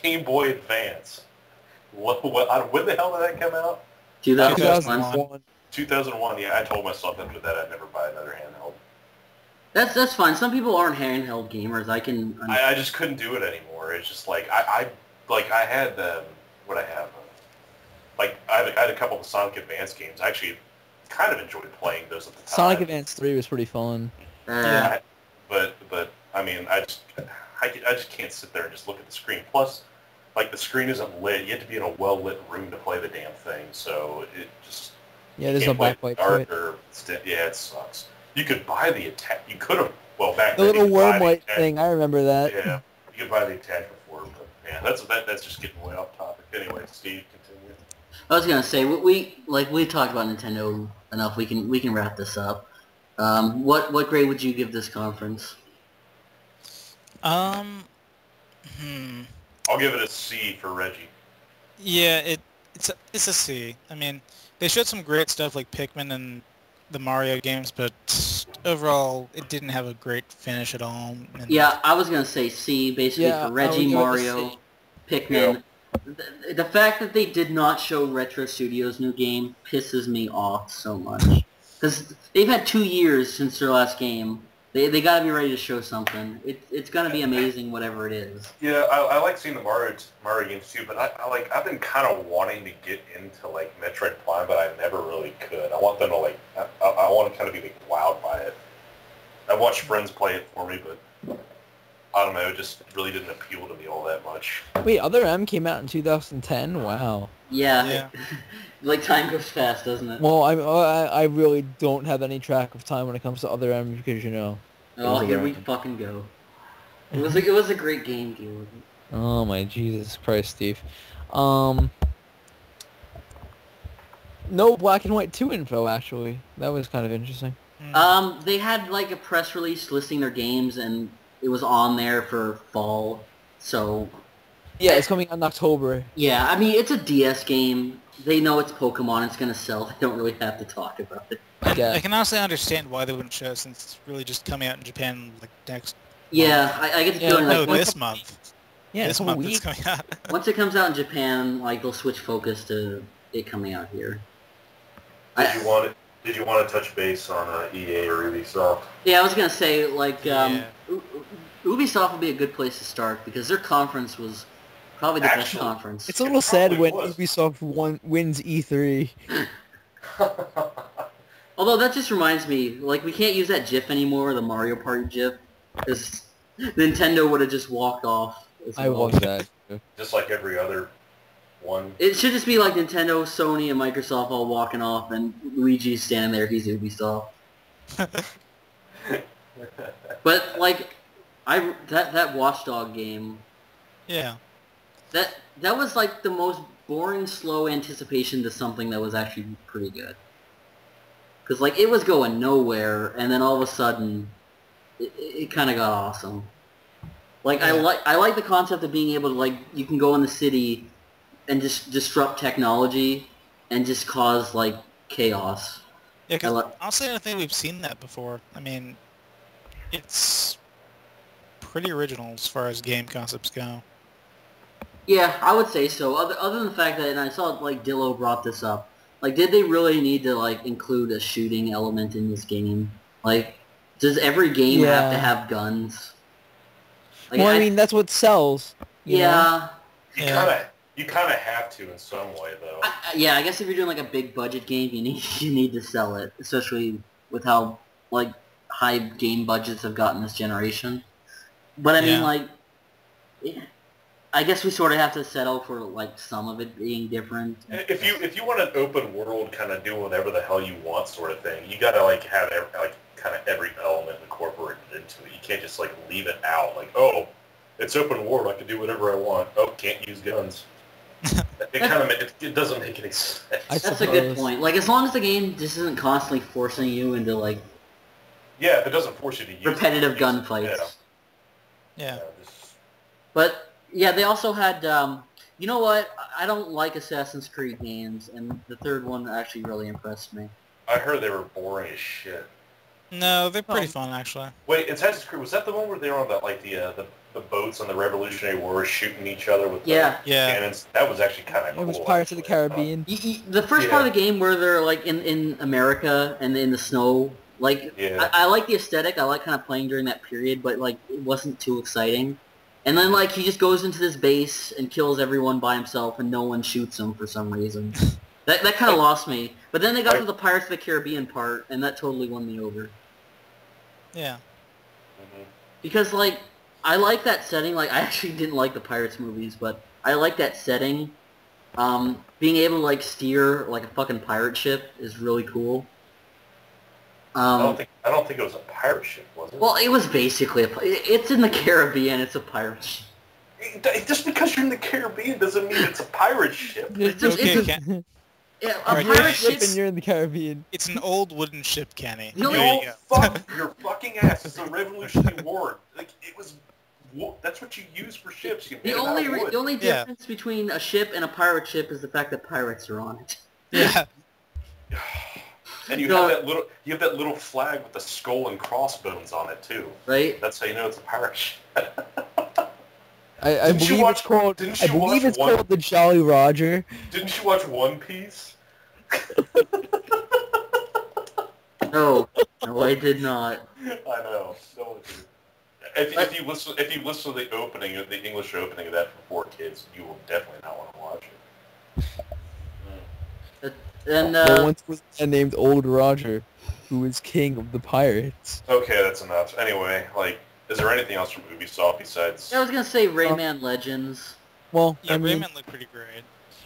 Speaker 3: Game Boy Advance. When the hell did that come out?
Speaker 1: 2001.
Speaker 2: 2001.
Speaker 3: 2001. Yeah, I told myself after that I'd never buy another handheld.
Speaker 1: That's fine. Some people aren't handheld gamers.
Speaker 3: I just couldn't do it anymore. It's just like I had what I have. Like I had a couple of Sonic Advance games. I actually kind of enjoyed playing those at the time.
Speaker 2: Sonic Advance 3 was pretty fun.
Speaker 5: Yeah.
Speaker 3: But I mean I just can't sit there and just look at the screen. Plus like the screen isn't lit. You have to be in a well-lit room to play the damn thing, so it just...
Speaker 2: Yeah, there's no
Speaker 3: can't play
Speaker 2: backlight to it.
Speaker 3: Yeah, it sucks. You could buy the attack. You could have... Well, back
Speaker 2: The
Speaker 3: then,
Speaker 2: little
Speaker 3: you could buy
Speaker 2: worm
Speaker 3: the
Speaker 2: light
Speaker 3: attack-
Speaker 2: thing, I remember that.
Speaker 3: Yeah, you could buy the attachment for it, but yeah, that's just getting way off topic. Anyway, Steve, continue.
Speaker 1: I was gonna say we talked about Nintendo enough. We can wrap this up. What grade would you give this conference?
Speaker 3: I'll give it a C for Reggie.
Speaker 5: Yeah, it's a C. I mean, they showed some great stuff like Pikmin and the Mario games, but overall, it didn't have a great finish at all. And
Speaker 1: Yeah, I was gonna say C, basically
Speaker 2: Yeah,
Speaker 1: for
Speaker 2: I would
Speaker 1: Reggie,
Speaker 2: give it a
Speaker 1: Mario,
Speaker 2: C.
Speaker 1: Pikmin. The fact that they did not show Retro Studios' new game pisses me off so much. Because they've had 2 years since their last game. They gotta be ready to show something. It's gonna be amazing, whatever it is.
Speaker 3: Yeah, I like seeing the Mario games too, but I've been kind of wanting to get into like Metroid Prime, but I never really could. I want them to like I want to kind of be like wowed by it. I watched friends play it for me, but I don't know, it just really didn't appeal to me all that much.
Speaker 2: Wait, Other M came out in 2010? Wow.
Speaker 1: Yeah. Like time goes fast, doesn't it?
Speaker 2: Well, I really don't have any track of time when it comes to Other M because, you know...
Speaker 1: Oh, here we fucking go. It was a great game, dude.
Speaker 2: Oh my Jesus Christ, Steve. No Black and White 2 info, actually. That was kind of interesting.
Speaker 1: They had like a press release listing their games, and it was on there for fall, so...
Speaker 2: Yeah, it's coming out in October.
Speaker 1: Yeah, I mean, it's a DS game. They know it's Pokemon, it's gonna sell. They don't really have to talk about it.
Speaker 2: Yeah.
Speaker 5: I can honestly understand why they wouldn't show it since it's really just coming out in Japan like next
Speaker 1: Yeah, I get the feeling like
Speaker 5: this month.
Speaker 2: Yeah,
Speaker 5: This
Speaker 2: it's a
Speaker 5: month
Speaker 2: week.
Speaker 5: it's coming out.
Speaker 1: once it comes out in Japan, like they'll switch focus to it coming out here.
Speaker 3: Did you want to touch base on EA or Ubisoft?
Speaker 1: Yeah, I was gonna say like
Speaker 5: Yeah.
Speaker 1: Ubisoft would be a good place to start because their conference was probably the best
Speaker 3: Actually,
Speaker 1: conference.
Speaker 2: It's a little sad
Speaker 3: probably
Speaker 2: when
Speaker 3: was.
Speaker 2: Ubisoft wins E3.
Speaker 1: Although that just reminds me, like we can't use that GIF anymore, the Mario Party GIF, because Nintendo would have just walked off. As
Speaker 2: I
Speaker 1: well.
Speaker 2: love that.
Speaker 3: Just like every other one.
Speaker 1: It should just be like Nintendo, Sony, and Microsoft all walking off, and Luigi's standing there. He's Ubisoft. But like, that Watchdog game,
Speaker 5: Yeah.
Speaker 1: that was like the most boring, slow anticipation to something that was actually pretty good. Because like it was going nowhere, and then all of a sudden, it kind of got awesome. Like I like the concept of being able to like you can go in the city and just disrupt technology and just cause like chaos.
Speaker 5: Yeah, because honestly, I don't think we've seen that before. I mean, it's pretty original as far as game concepts go.
Speaker 1: Yeah, I would say so. Other than the fact that, and I saw like Dillo brought this up, like did they really need to like include a shooting element in this game? Like, does every game have to have guns? Like,
Speaker 2: Well, I mean, that's what sells. you know?
Speaker 1: Yeah.
Speaker 3: You kind of have to in some way, though.
Speaker 1: Yeah, I guess if you're doing like a big budget game, you need to sell it, especially with how like high game budgets have gotten this generation. But I mean, like, I guess we sort of have to settle for like some of it being different.
Speaker 3: If you want an open world kind of do whatever the hell you want sort of thing, you gotta like have kind of every element incorporated into it. You can't just like leave it out. Like, oh, it's open world, I can do whatever I want. Oh, can't use guns. It doesn't make any sense.
Speaker 1: That's a good point. Like, as long as the game just isn't constantly forcing you into like
Speaker 3: Yeah, if it doesn't force you to use
Speaker 1: repetitive gunfights.
Speaker 5: Yeah.
Speaker 1: But yeah, they also had. You know what? I don't like Assassin's Creed games, and the third one actually really impressed me.
Speaker 3: I heard they were boring as shit.
Speaker 5: No, they're pretty fun actually.
Speaker 3: Wait, Assassin's Creed, was that the one where they were on the boats on the Revolutionary War shooting each other with the cannons? That was actually kind of cool.
Speaker 2: It was Pirates of the Caribbean.
Speaker 1: The first part of the game where they're like in America and in the snow, like I like the aesthetic. I like kind of playing during that period, but like it wasn't too exciting. And then like he just goes into this base and kills everyone by himself, and no one shoots him for some reason. That kind of lost me. But then they got to the Pirates of the Caribbean part, and that totally won me over.
Speaker 5: Yeah.
Speaker 1: Because like I like that setting. Like, I actually didn't like the Pirates movies, but I like that setting. Being able to, like, steer, like, a fucking pirate ship is really cool.
Speaker 3: I don't think it was a pirate ship, was it?
Speaker 1: Well, it was basically it's in the Caribbean. It's a pirate ship.
Speaker 3: Just because you're in the Caribbean doesn't mean it's a pirate ship.
Speaker 1: It's just
Speaker 5: Okay,
Speaker 1: it's a
Speaker 5: Alright,
Speaker 1: pirate
Speaker 2: ship
Speaker 1: ship.
Speaker 2: and you're in the Caribbean.
Speaker 5: It's an old wooden ship, Kenny.
Speaker 1: The only-
Speaker 5: There you
Speaker 3: No,
Speaker 5: go.
Speaker 3: fuck your fucking ass. It's a Revolutionary War. Like, it was... That's what you use for ships. You made
Speaker 1: The
Speaker 3: it out of
Speaker 1: only
Speaker 3: wood.
Speaker 1: the only
Speaker 5: Yeah.
Speaker 1: difference between a ship and a pirate ship is the fact that pirates are on it.
Speaker 5: Yeah.
Speaker 3: And you
Speaker 1: No.
Speaker 3: have that little flag with the skull and crossbones on it too.
Speaker 1: Right?
Speaker 3: That's how you know it's a pirate ship.
Speaker 2: I
Speaker 3: Didn't you
Speaker 2: believe
Speaker 3: watch-
Speaker 2: it's called.
Speaker 3: didn't
Speaker 2: I
Speaker 3: you
Speaker 2: believe
Speaker 3: watch
Speaker 2: it's
Speaker 3: one-
Speaker 2: called the Jolly Roger.
Speaker 3: Didn't you watch One Piece?
Speaker 1: No, no, I did not.
Speaker 3: I know. No one did. If you listen to the opening, the English opening of that for 4Kids, you will definitely not want to watch it.
Speaker 1: And
Speaker 2: There once was a man named Old Roger, who was king of the pirates.
Speaker 3: Okay, that's enough. Anyway, like, is there anything else from Ubisoft besides?
Speaker 1: I was gonna say Rayman Legends.
Speaker 2: Well,
Speaker 5: Yeah,
Speaker 2: I mean,
Speaker 5: Rayman looked pretty great.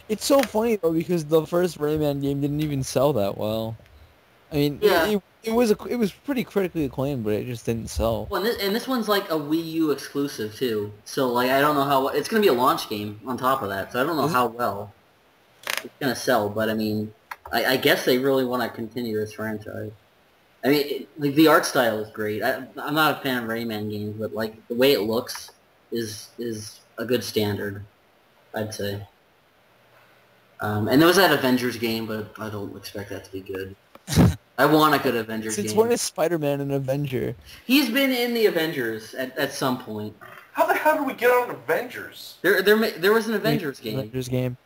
Speaker 2: it's so funny though because the first Rayman game didn't even sell that well. I mean,
Speaker 1: Yeah.
Speaker 2: it was pretty critically acclaimed, but it just didn't sell.
Speaker 1: Well, and this one's like a Wii U exclusive too. So like I don't know how it's gonna be a launch game on top of that. So I don't know
Speaker 2: Is it?
Speaker 1: how well it's gonna sell. But I mean, I guess they really want to continue this franchise. I mean, like the art style is great. I'm not a fan of Rayman games, but like the way it looks is a good standard, I'd say. And there was that Avengers game, but I don't expect that to be good. I want a good Avengers
Speaker 2: Since
Speaker 1: game.
Speaker 2: when is Spider-Man an Avenger?
Speaker 1: He's been in the Avengers at some point.
Speaker 3: How the hell did we get on Avengers?
Speaker 1: There was an Avengers game.
Speaker 2: Avengers game.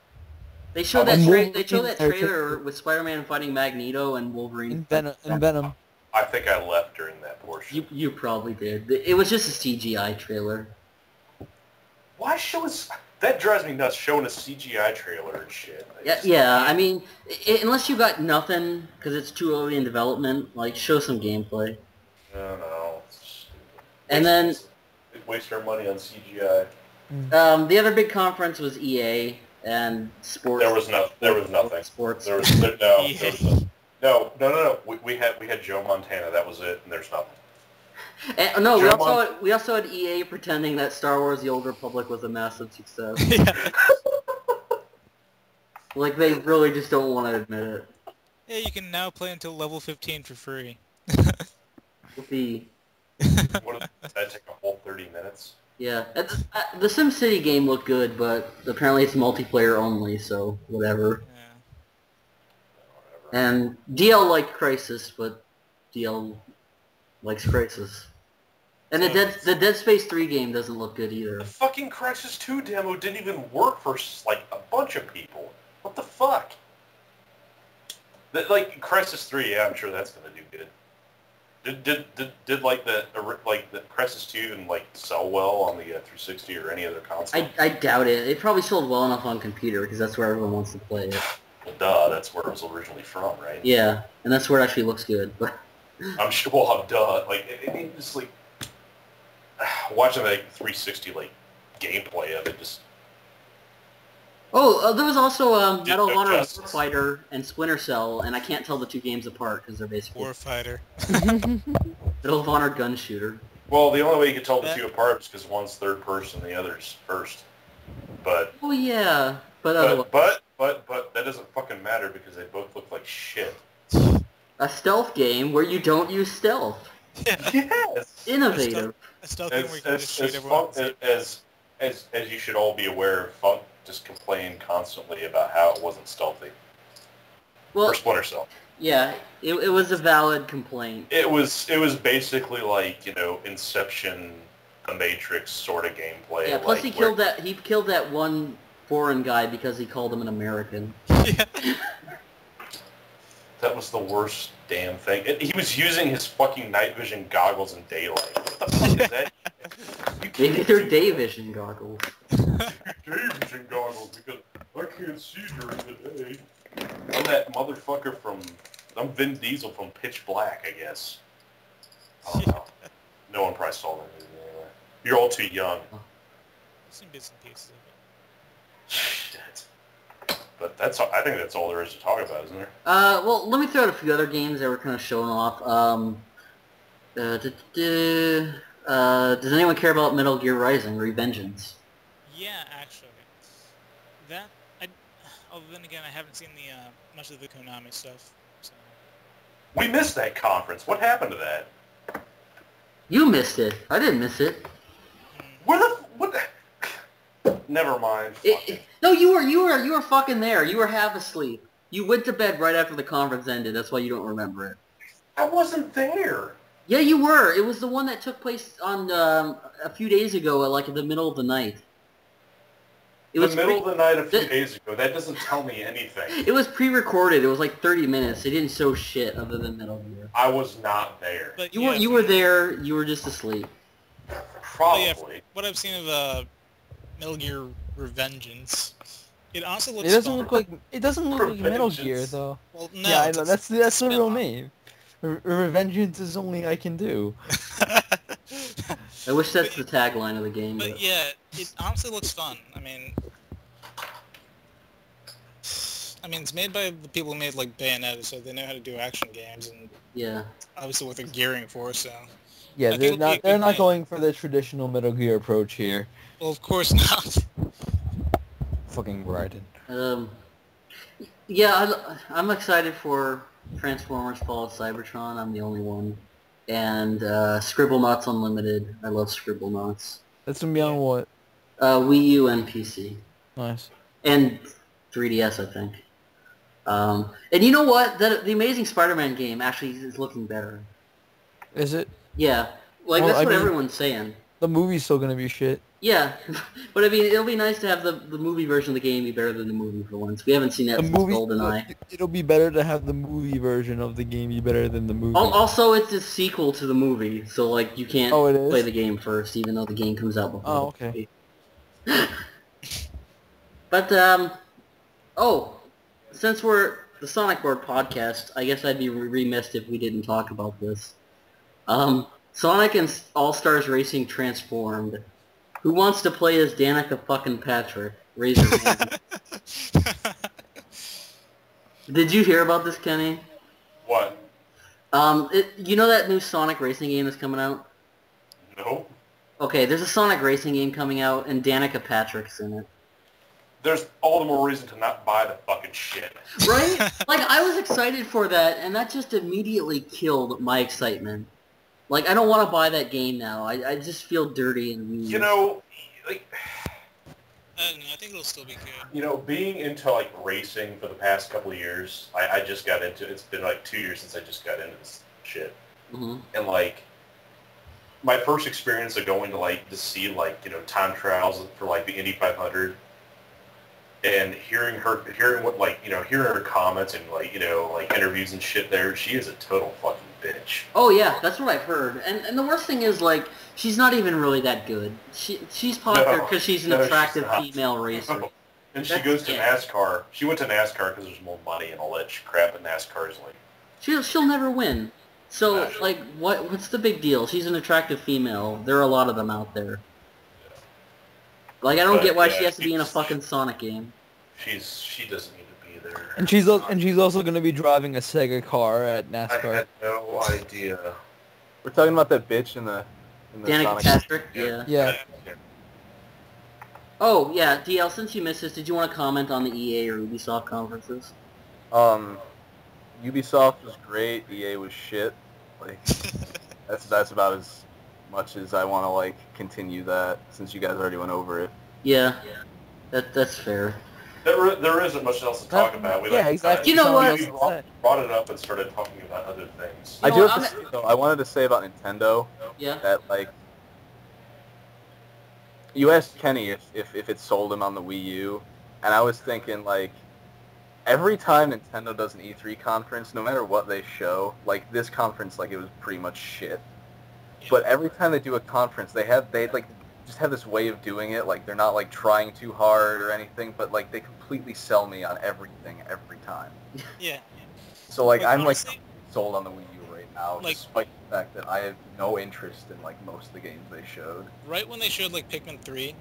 Speaker 1: They showed
Speaker 2: And
Speaker 1: that
Speaker 2: Wolverine
Speaker 1: they showed that
Speaker 2: or-
Speaker 1: trailer with Spider-Man fighting Magneto and Wolverine.
Speaker 2: And Venom.
Speaker 3: I think I left during that portion.
Speaker 1: You probably did. It was just a CGI trailer.
Speaker 3: Why show us? That drives me nuts. Showing a CGI trailer and shit.
Speaker 1: Yeah. I mean, unless you got nothing because it's too early in development, like show some gameplay.
Speaker 3: No. It's stupid.
Speaker 1: And then
Speaker 3: Waste our money on CGI.
Speaker 1: the other big conference was EA and sports.
Speaker 3: There was nothing.
Speaker 1: Sports.
Speaker 3: No. We had Joe Montana. That was it, and there's nothing.
Speaker 1: And, no,
Speaker 3: Joe
Speaker 1: we also had EA pretending that Star Wars: The Old Republic was a massive success.
Speaker 5: Yeah.
Speaker 1: Like they really just don't want to admit it.
Speaker 5: Yeah, you can now play until level 15 for free.
Speaker 1: Would be
Speaker 3: What did that take a whole 30 minutes?
Speaker 1: yeah. The SimCity game looked good, but apparently it's multiplayer only, so whatever.
Speaker 5: Yeah.
Speaker 1: And DL liked Crisis, but DL likes Crisis. And the Dead Space 3 game doesn't look good either.
Speaker 3: The fucking Crisis 2 demo didn't even work for like a bunch of people. What the fuck? Like Crisis 3, yeah, I'm sure that's gonna do good. Did like the Crisis 2 and like sell well on the 360 or any other console?
Speaker 1: I doubt it. It probably sold well enough on computer because that's where everyone wants to play it.
Speaker 3: Well, duh, that's where it was originally from, right?
Speaker 1: Yeah, and that's where it actually looks good. But
Speaker 3: I'm sure. Well, duh. Like, it just like watching that 360 like gameplay of it just.
Speaker 1: there was also
Speaker 3: Did
Speaker 1: Medal of
Speaker 3: no
Speaker 1: Honor
Speaker 3: justice.
Speaker 1: Warfighter and Splinter Cell, and I can't tell the two games apart because they're basically
Speaker 5: Warfighter.
Speaker 1: Medal of Honor gun shooter.
Speaker 3: Well, the only way you can tell the two apart is because one's third person, the other's first. But
Speaker 1: Oh yeah, but otherwise,
Speaker 3: but that doesn't fucking matter because they both look like shit.
Speaker 1: a stealth game where you don't use stealth.
Speaker 3: Yes.
Speaker 1: Innovative.
Speaker 5: A stealth game where you can just shoot everyone.
Speaker 3: As you should all be aware, Funk just complained constantly about how it wasn't stealthy.
Speaker 1: Well,
Speaker 3: For Splinter Cell.
Speaker 1: yeah, it was a valid complaint.
Speaker 3: It was basically like, Inception, The Matrix sort of gameplay.
Speaker 1: Yeah, plus
Speaker 3: like,
Speaker 1: he killed that one foreign guy because he called him an American.
Speaker 5: Yeah.
Speaker 3: That was the worst damn thing. He was using his fucking night vision goggles in daylight. What the fuck is that? You
Speaker 1: Maybe
Speaker 3: can't
Speaker 1: they're
Speaker 3: see
Speaker 1: day vision goggles.
Speaker 3: day vision goggles because I can't see during the day. I'm that motherfucker I'm Vin Diesel from Pitch Black, I guess. I don't know. No one probably saw that movie anyway. You're all too young.
Speaker 5: Some bits and pieces of it.
Speaker 3: Shit. But I think that's all there is to talk about, isn't there?
Speaker 1: Well, let me throw out a few other games that were kind of showing off. Does anyone care about Metal Gear Rising: Revengeance?
Speaker 5: Yeah, actually. Other than again, I haven't seen the much of the Konami stuff. So.
Speaker 3: We missed that conference. What happened to that?
Speaker 1: You missed it. I didn't miss it.
Speaker 3: What the... Never mind.
Speaker 1: No, you were fucking there. You were half asleep. You went to bed right after the conference ended. That's why you don't remember it.
Speaker 3: I wasn't there.
Speaker 1: Yeah, you were. It was the one that took place on a few days ago, like in the middle of the night. It was
Speaker 3: middle of the night a few days ago. That doesn't tell me anything.
Speaker 1: It was pre-recorded. It was like 30 minutes. They didn't show shit other than Metal Gear.
Speaker 3: I was not there.
Speaker 5: But
Speaker 1: You were there. You were just asleep.
Speaker 3: Probably.
Speaker 5: Yeah, what I've seen of Metal Gear Revengeance, it honestly looks.
Speaker 2: It doesn't
Speaker 5: fun.
Speaker 2: look like Metal
Speaker 3: Revengeance.
Speaker 2: Gear though.
Speaker 5: Well, no,
Speaker 2: Yeah, I
Speaker 5: it's
Speaker 2: know.
Speaker 5: a
Speaker 2: That's the real
Speaker 5: spin-off.
Speaker 2: name. Revengeance is only I can do.
Speaker 1: I wish that's the tagline of the game.
Speaker 5: But yeah, it honestly looks fun. I mean, it's made by the people who made like Bayonetta, so they know how to do action games, and
Speaker 1: Yeah.
Speaker 5: obviously what they're gearing for. So,
Speaker 2: Yeah,
Speaker 5: I think it'll be a
Speaker 2: they're
Speaker 5: good
Speaker 2: not
Speaker 5: game.
Speaker 2: going for the traditional Metal Gear approach here.
Speaker 5: well, of course not.
Speaker 2: Fucking Raiden.
Speaker 1: Yeah, I'm excited for Transformers Fall of Cybertron. I'm the only one. And Scribblenauts Unlimited. I love Scribblenauts.
Speaker 2: That's gonna be on what?
Speaker 1: Wii U and PC.
Speaker 2: Nice.
Speaker 1: And 3DS, I think. And you know what? The Amazing Spider-Man game actually is looking better.
Speaker 2: Is it?
Speaker 1: Yeah. Like,
Speaker 2: Well,
Speaker 1: that's
Speaker 2: I
Speaker 1: what
Speaker 2: mean-
Speaker 1: everyone's saying.
Speaker 2: The movie's still gonna be shit.
Speaker 1: Yeah. But I mean, it'll be nice to have the movie version of the game be better than the movie for once. We haven't seen that
Speaker 2: The
Speaker 1: since
Speaker 2: movie.
Speaker 1: GoldenEye.
Speaker 2: It'll be better to have the movie version of the game be better than the movie.
Speaker 1: Also, it's a sequel to the movie, so like you can't
Speaker 2: Oh, it is?
Speaker 1: play the game first, even though the game comes out before.
Speaker 2: Oh,
Speaker 1: the
Speaker 2: okay.
Speaker 1: movie. But since we're the Sonic Board podcast, I guess I'd be remiss if we didn't talk about this. Sonic and All-Stars Racing Transformed. Who wants to play as Danica fucking Patrick? Raise your hand. Did you hear about this, Kenny?
Speaker 3: What?
Speaker 1: You know that new Sonic racing game that's coming out?
Speaker 3: No.
Speaker 1: Okay, there's a Sonic racing game coming out, and Danica Patrick's in it.
Speaker 3: There's all the more reason to not buy the fucking shit.
Speaker 1: Right? Like, I was excited for that, and that just immediately killed my excitement. Like, I don't want to buy that game now. I just feel dirty and mean.
Speaker 3: You know, like,
Speaker 5: I think it'll still be good.
Speaker 3: you know, being into like racing for the past couple of years, I just got into it. It's been like 2 years since I just got into this shit.
Speaker 1: Mm-hmm.
Speaker 3: And like, my first experience of going to see like, time trials for like the Indy 500 and hearing her comments and like interviews and shit there, she is a total fucking bitch.
Speaker 1: Oh yeah, that's what I've heard. And the worst thing is, like, she's not even really that good. She's popular
Speaker 3: No,
Speaker 1: because she's an
Speaker 3: no, she's
Speaker 1: attractive
Speaker 3: not.
Speaker 1: female racer.
Speaker 3: And she
Speaker 1: That's
Speaker 3: goes to
Speaker 1: it.
Speaker 3: NASCAR. She went to NASCAR because there's more money and all that crap, and NASCAR is like...
Speaker 1: She'll never win. So, like, what's the big deal? She's an attractive female. There are a lot of them out there. Like, I don't
Speaker 3: But,
Speaker 1: get why
Speaker 3: yeah,
Speaker 1: she has to be in a
Speaker 3: she's-
Speaker 1: fucking Sonic game.
Speaker 3: She doesn't need to be there.
Speaker 2: And she's also going to be driving a Sega car at
Speaker 3: I
Speaker 2: NASCAR.
Speaker 3: had no idea.
Speaker 4: We're talking about that bitch in the
Speaker 1: Danica
Speaker 4: Sonic.
Speaker 1: Patrick? Yeah.
Speaker 2: Yeah.
Speaker 1: Oh, yeah, DL, since you missed this, did you want to comment on the EA or Ubisoft conferences?
Speaker 4: Ubisoft was great. EA was shit. Like, that's about as much as I want to like continue that since you guys already went over it.
Speaker 1: Yeah. That's fair.
Speaker 3: There isn't much else to talk about.
Speaker 2: Yeah, exactly.
Speaker 1: You know what?
Speaker 3: We brought it up and started talking about other things.
Speaker 4: I
Speaker 1: know
Speaker 4: do
Speaker 1: what,
Speaker 4: have to say, though, I wanted to say about Nintendo
Speaker 1: Yeah.
Speaker 4: that like you asked Kenny if it sold him on the Wii U, and I was thinking like every time Nintendo does an E3 conference, no matter what they show, like this conference, like it was pretty much shit. But every time they do a conference, they like just have this way of doing it. Like they're not like trying too hard or anything, but like they completely sell me on everything every time.
Speaker 5: Yeah.
Speaker 4: So like
Speaker 5: But
Speaker 4: I'm like
Speaker 5: honestly-
Speaker 4: sold on the Wii U right now,
Speaker 5: Like-
Speaker 4: despite the fact that I have no interest in like most of the games they showed.
Speaker 5: Right when they showed like Pikmin 3,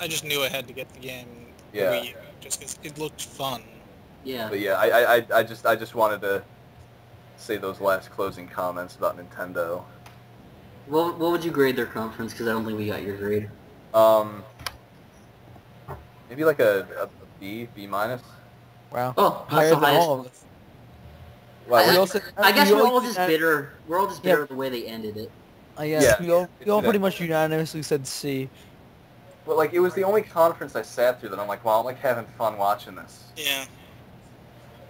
Speaker 5: I just knew I had to get the game
Speaker 4: Yeah.
Speaker 5: Wii U, just because it looked fun.
Speaker 1: Yeah.
Speaker 4: But yeah, I just wanted to say those last closing comments about Nintendo.
Speaker 1: What would you grade their conference? Because I don't think we got your grade.
Speaker 4: Maybe like a B minus.
Speaker 2: Wow.
Speaker 1: Oh, that's
Speaker 2: Higher
Speaker 1: the
Speaker 2: than
Speaker 1: highest.
Speaker 2: all of us.
Speaker 4: Well,
Speaker 2: We also-
Speaker 1: I guess
Speaker 2: we
Speaker 1: we're all
Speaker 2: did
Speaker 1: just
Speaker 2: that-
Speaker 1: bitter. We're all just bitter
Speaker 2: Yeah.
Speaker 1: of the way they ended it.
Speaker 2: Yes,
Speaker 4: Yeah.
Speaker 2: we all pretty much unanimously said C.
Speaker 4: but like it was the only conference I sat through that I'm like, well, I'm like having fun watching this.
Speaker 5: Yeah.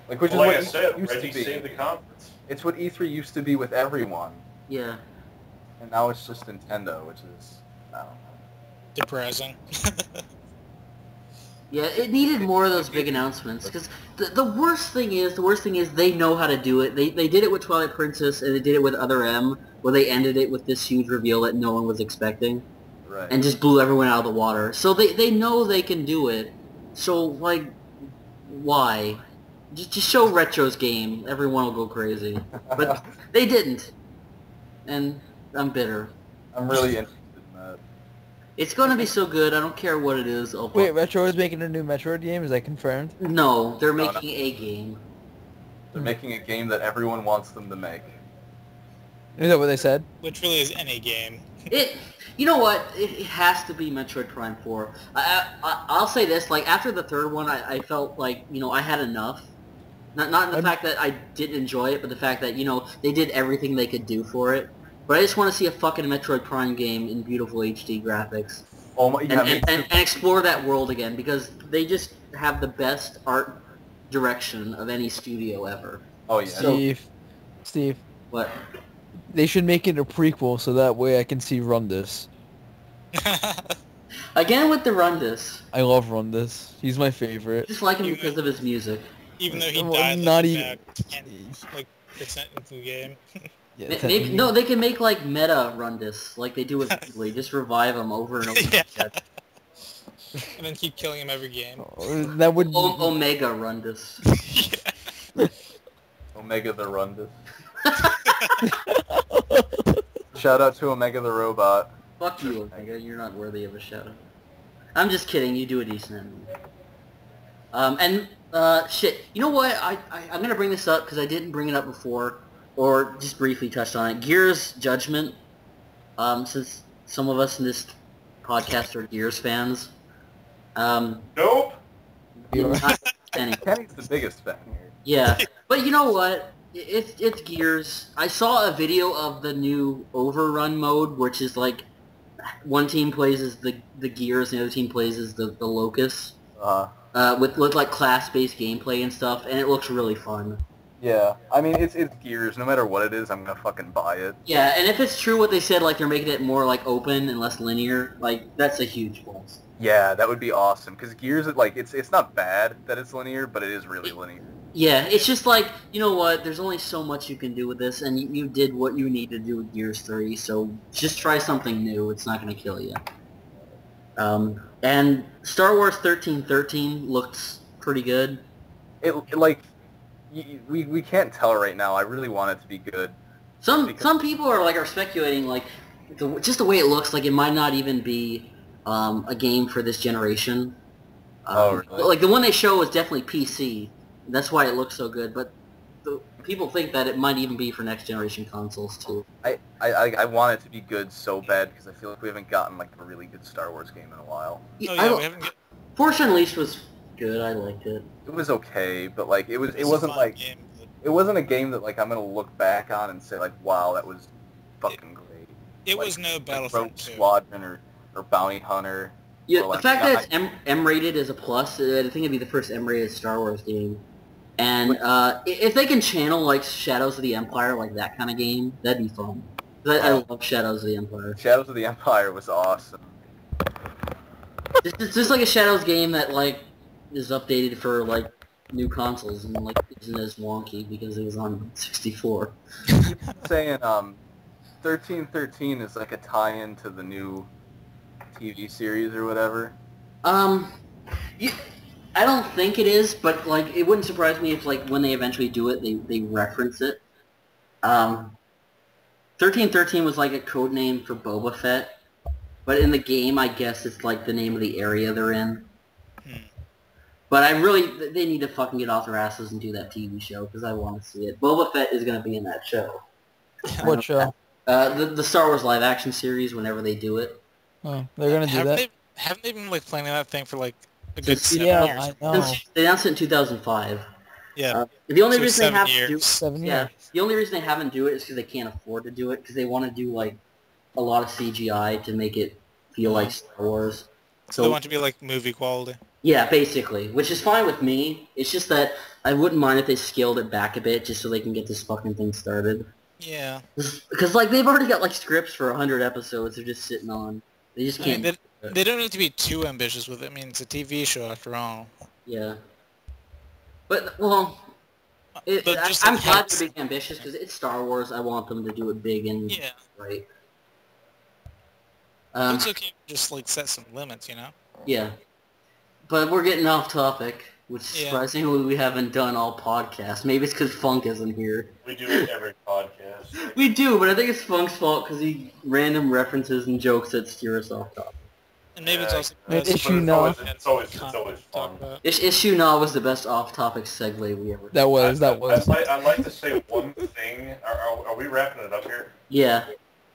Speaker 4: Like which
Speaker 3: Well, like I
Speaker 4: is what
Speaker 3: said,
Speaker 4: E3 used
Speaker 3: Reggie
Speaker 4: to be.
Speaker 3: saved the conference.
Speaker 4: It's what E3 used to be with everyone,
Speaker 1: Yeah.
Speaker 4: and now it's just Nintendo, which is I don't know.
Speaker 5: Depressing.
Speaker 1: Yeah, it needed more of those big announcements, because the worst thing is they know how to do it. They did it with Twilight Princess, and they did it with Other M, where they ended it with this huge reveal that no one was expecting,
Speaker 4: Right.
Speaker 1: and just blew everyone out of the water. So they know they can do it, so, like, why? Just show Retro's game, everyone will go crazy. But they didn't, and I'm bitter.
Speaker 4: I'm really interested in that.
Speaker 1: It's going to be so good, I don't care what it is. I'll
Speaker 2: Wait, Retro is making a new Metroid game? Is that confirmed?
Speaker 1: No, they're
Speaker 4: No, no.
Speaker 1: making a game.
Speaker 4: They're making a game that everyone wants them to make.
Speaker 2: Is that what they said?
Speaker 5: Which really is any game.
Speaker 1: You know what? It has to be Metroid Prime 4. I'll say this, like, after the third one, I felt like, I had enough. Not in the fact that I didn't enjoy it, but the fact that, they did everything they could do for it. But I just want to see a fucking Metroid Prime game in beautiful HD graphics.
Speaker 4: Oh my, yeah,
Speaker 1: And explore that world again, because they just have the best art direction of any studio ever.
Speaker 4: oh yeah.
Speaker 2: Steve,
Speaker 1: What?
Speaker 2: they should make it a prequel so that way I can see Rundus.
Speaker 1: Again with the Rundus.
Speaker 2: I love Rundus. He's my favorite.
Speaker 1: Just like him because of his music.
Speaker 5: Even though he
Speaker 2: Well,
Speaker 5: died
Speaker 2: not
Speaker 5: like,
Speaker 2: even-
Speaker 5: about 10% into the game.
Speaker 2: Yeah,
Speaker 1: Maybe, no, they can make like meta Rundus, like they do with Ghibli. Just revive him over and over.
Speaker 5: Yeah.
Speaker 1: again.
Speaker 5: And then keep killing him every game.
Speaker 2: That would
Speaker 1: Omega Rundus.
Speaker 4: Omega the Rundus. Shout out to Omega the Robot.
Speaker 1: Fuck you, Omega. You're not worthy of a shout out. I'm just kidding. You do a decent ending. Shit. You know what? I'm gonna bring this up because I didn't bring it up before, or just briefly touched on it. Gears Judgment. Since some of us in this podcast are Gears fans.
Speaker 3: Nope.
Speaker 1: Not any.
Speaker 4: Kenny's the biggest fan here.
Speaker 1: Yeah, but you know what? It's Gears. I saw a video of the new Overrun mode, which is like one team plays as the Gears, and the other team plays as the Locusts, with like class-based gameplay and stuff, and it looks really fun.
Speaker 4: Yeah, I mean it's Gears. No matter what it is, I'm gonna fucking buy it.
Speaker 1: Yeah, and if it's true what they said, like they're making it more like open and less linear, like that's a huge plus.
Speaker 4: Yeah, that would be awesome. Because Gears, like it's not bad that it's linear, but it is really linear.
Speaker 1: Yeah, it's just like, you know what, there's only so much you can do with this, and you did what you need to do with Gears 3, so just try something new, it's not going to kill you. And Star Wars 1313 looks pretty good.
Speaker 4: We can't tell right now. I really want it to be good.
Speaker 1: Some people are speculating, like, just the way it looks, like it might not even be a game for this generation.
Speaker 4: Oh, really?
Speaker 1: Like, the one they show is definitely PC. That's why it looks so good, but people think that it might even be for next generation consoles too.
Speaker 4: I want it to be good so bad because I feel like we haven't gotten like a really good Star Wars game in a while.
Speaker 5: Oh yeah, we haven't.
Speaker 1: Force Unleashed was good. I liked it.
Speaker 4: It was okay, but like it
Speaker 5: It's a
Speaker 4: wasn't
Speaker 5: fun
Speaker 4: like
Speaker 5: game, but
Speaker 4: it wasn't a game that like I'm gonna look back on and say like, wow, that was fucking great.
Speaker 5: it
Speaker 4: Like,
Speaker 5: was no
Speaker 4: like
Speaker 5: Battlefront
Speaker 4: Rogue
Speaker 5: 2.
Speaker 4: Squadron or Bounty Hunter.
Speaker 1: Yeah,
Speaker 4: Or, like,
Speaker 1: the fact that
Speaker 4: not-
Speaker 1: it's M-rated is a plus. I think it'd be the first M-rated Star Wars game. And if they can channel like Shadows of the Empire, like that kind of game, that'd be fun. I love Shadows of the Empire.
Speaker 4: Shadows of the Empire was awesome.
Speaker 1: It's just like a Shadows game that like is updated for like new consoles and like isn't as wonky because it was on 64.
Speaker 4: Saying 1313 is like a tie-in to the new TV series or whatever.
Speaker 1: I don't think it is, but like it wouldn't surprise me if like when they eventually do it, they reference it. 1313 was like a code name for Boba Fett, but in the game, I guess it's like the name of the area they're in. But they need to fucking get off their asses and do that TV show, because I want to see it. Boba Fett is going to be in that show.
Speaker 2: What show?
Speaker 1: The Star Wars live action series, whenever they do it.
Speaker 2: Oh, they're going to do that?
Speaker 5: Haven't they been like planning that thing for like a good 7
Speaker 2: yeah,
Speaker 5: years?
Speaker 2: I know.
Speaker 1: They announced it in 2005.
Speaker 5: Yeah.
Speaker 1: The only
Speaker 5: So
Speaker 1: reason they
Speaker 5: 7
Speaker 1: have to
Speaker 5: years.
Speaker 1: do
Speaker 2: 7 years.
Speaker 1: yeah, the only reason they haven't do it is because they can't afford to do it, because they want to do like a lot of CGI to make it feel like Star Wars.
Speaker 5: So they want to be like movie quality.
Speaker 1: Yeah, basically, which is fine with me. It's just that I wouldn't mind if they scaled it back a bit just so they can get this fucking thing started.
Speaker 5: Yeah.
Speaker 1: Because like they've already got like scripts for 100 episodes they're just sitting on. They just can't.
Speaker 5: I mean, they don't need to be too ambitious with it. I mean, it's a TV show after all.
Speaker 1: Yeah. But well,
Speaker 5: But just,
Speaker 1: I'm
Speaker 5: like,
Speaker 1: glad
Speaker 5: helps-
Speaker 1: they're being ambitious because it's Star Wars. I want them to do it big and
Speaker 5: Yeah.
Speaker 1: right.
Speaker 5: It's okay to just like set some limits, you know?
Speaker 1: Yeah. But we're getting off topic, which
Speaker 5: Yeah.
Speaker 1: surprisingly we haven't done all podcasts. Maybe it's because Funk isn't here.
Speaker 3: We do it every podcast.
Speaker 1: We do, but I think it's Funk's fault because he random references and jokes that steer us off topic.
Speaker 5: And maybe it's
Speaker 3: Yeah.
Speaker 5: also
Speaker 2: Maybe
Speaker 5: because
Speaker 2: issue
Speaker 3: But
Speaker 2: no.
Speaker 3: It's always
Speaker 5: talk
Speaker 3: fun.
Speaker 5: about.
Speaker 1: Issue Na was the best off-topic segue we ever did.
Speaker 2: That was.
Speaker 3: I'd like to say one thing. Are we wrapping it up here?
Speaker 1: Yeah.